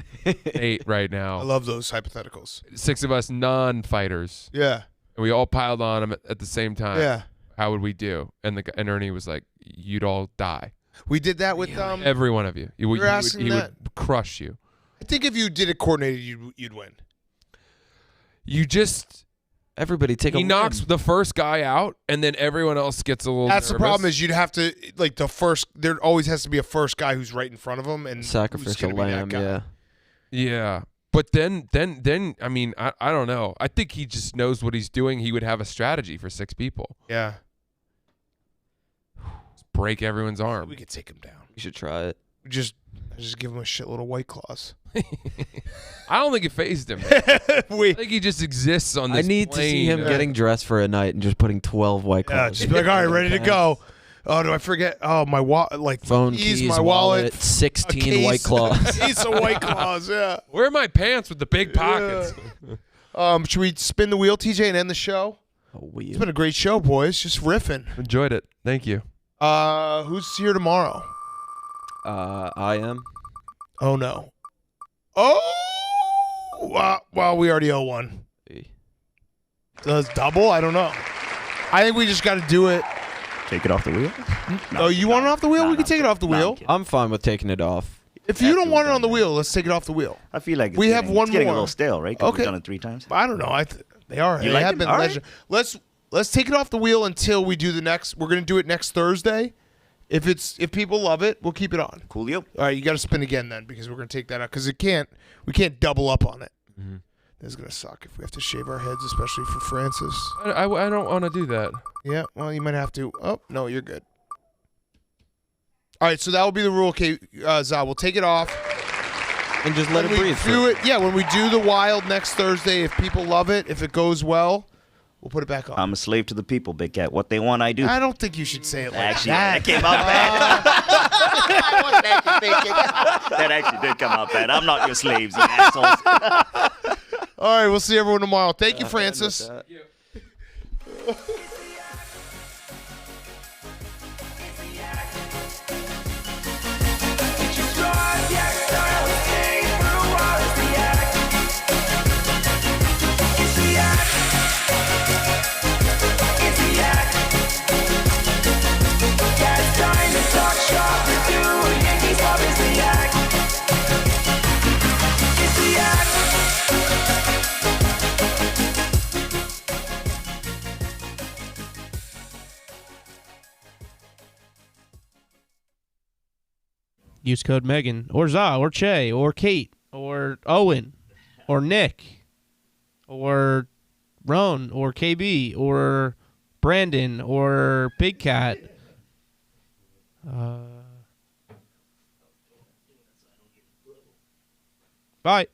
Nate right now, I love those hypotheticals. 6 of us non-fighters, Yeah. and we all piled on him at the same time. Yeah. How would we do? And Ernie was like, "You'd all die." We did that with Every one of you. He were asking he that. would crush you. I think if you did it coordinated, you'd win. You just Everybody take a he win. knocks the first guy out, and then everyone else gets a little. That's the nervous. problem is you'd have to like the first. There always has to be a first guy who's right in front of him and Sacrificial who's gonna be that lamb, guy. yeah. Yeah. But then I mean, I don't know. I think he just knows what he's doing. He would have a strategy for 6 people. Yeah. Just break everyone's arm. We could take him down. You should try it. Just give him a shitload of White Claws. I don't think it phased him. I think he just exists on I this need to see him plane. getting dressed for a night and just putting 12 White Yeah, Claws. just be like, all right, ready to go. Oh, do I forget? Oh, my phone, keys, keys, my wallet, 16 White Claws. Case of White Claws. Yeah. Where are my pants with the big pockets? Should we spin the wheel, TJ, and end the show? It's been a great show, boys. Just riffing. Enjoyed it. Thank you. Who's here tomorrow? I am. Oh no. Oh. Well, we already owe one. Does double? I don't know. I think we just got to do it. Take it off the wheel? Oh, you want it off the wheel? We can take it off the wheel. I'm fine with taking it off. If you don't want it on the wheel, let's take it off the wheel. I feel like we have one it's getting more. a little stale, right? 'Cause Okay. We've done it 3 times. I don't know. They are. You They like have it? been All legend. Let's take it off the wheel until we do the next. We're gonna do it next Thursday. If people love it, we'll keep it on. Coolio. All right, you got to spin again then because we're gonna take that out because we can't double up on it. Mm-hmm. This is gonna suck if we have to shave our heads, especially for Francis. I don't want to do that. Yeah, well, you might have to. Oh no, you're good. All right, so that will be the rule. Okay, Za, we'll take it off and just let it breathe. When we do the wild next Thursday, if people love it, if it goes well, we'll put it back on. I'm a slave to the people, Big Cat. What they want, I do. I don't think you should say it like Actually, that. that came out bad. I wasn't actually thinking. That actually did come out bad. I'm not your slaves, you assholes. All right, we'll see everyone tomorrow. Thank you, Francis. use code Megan or Za or Che or Kate or Owen or Nick or Roan or KB or Brandon or Big Cat. Bye.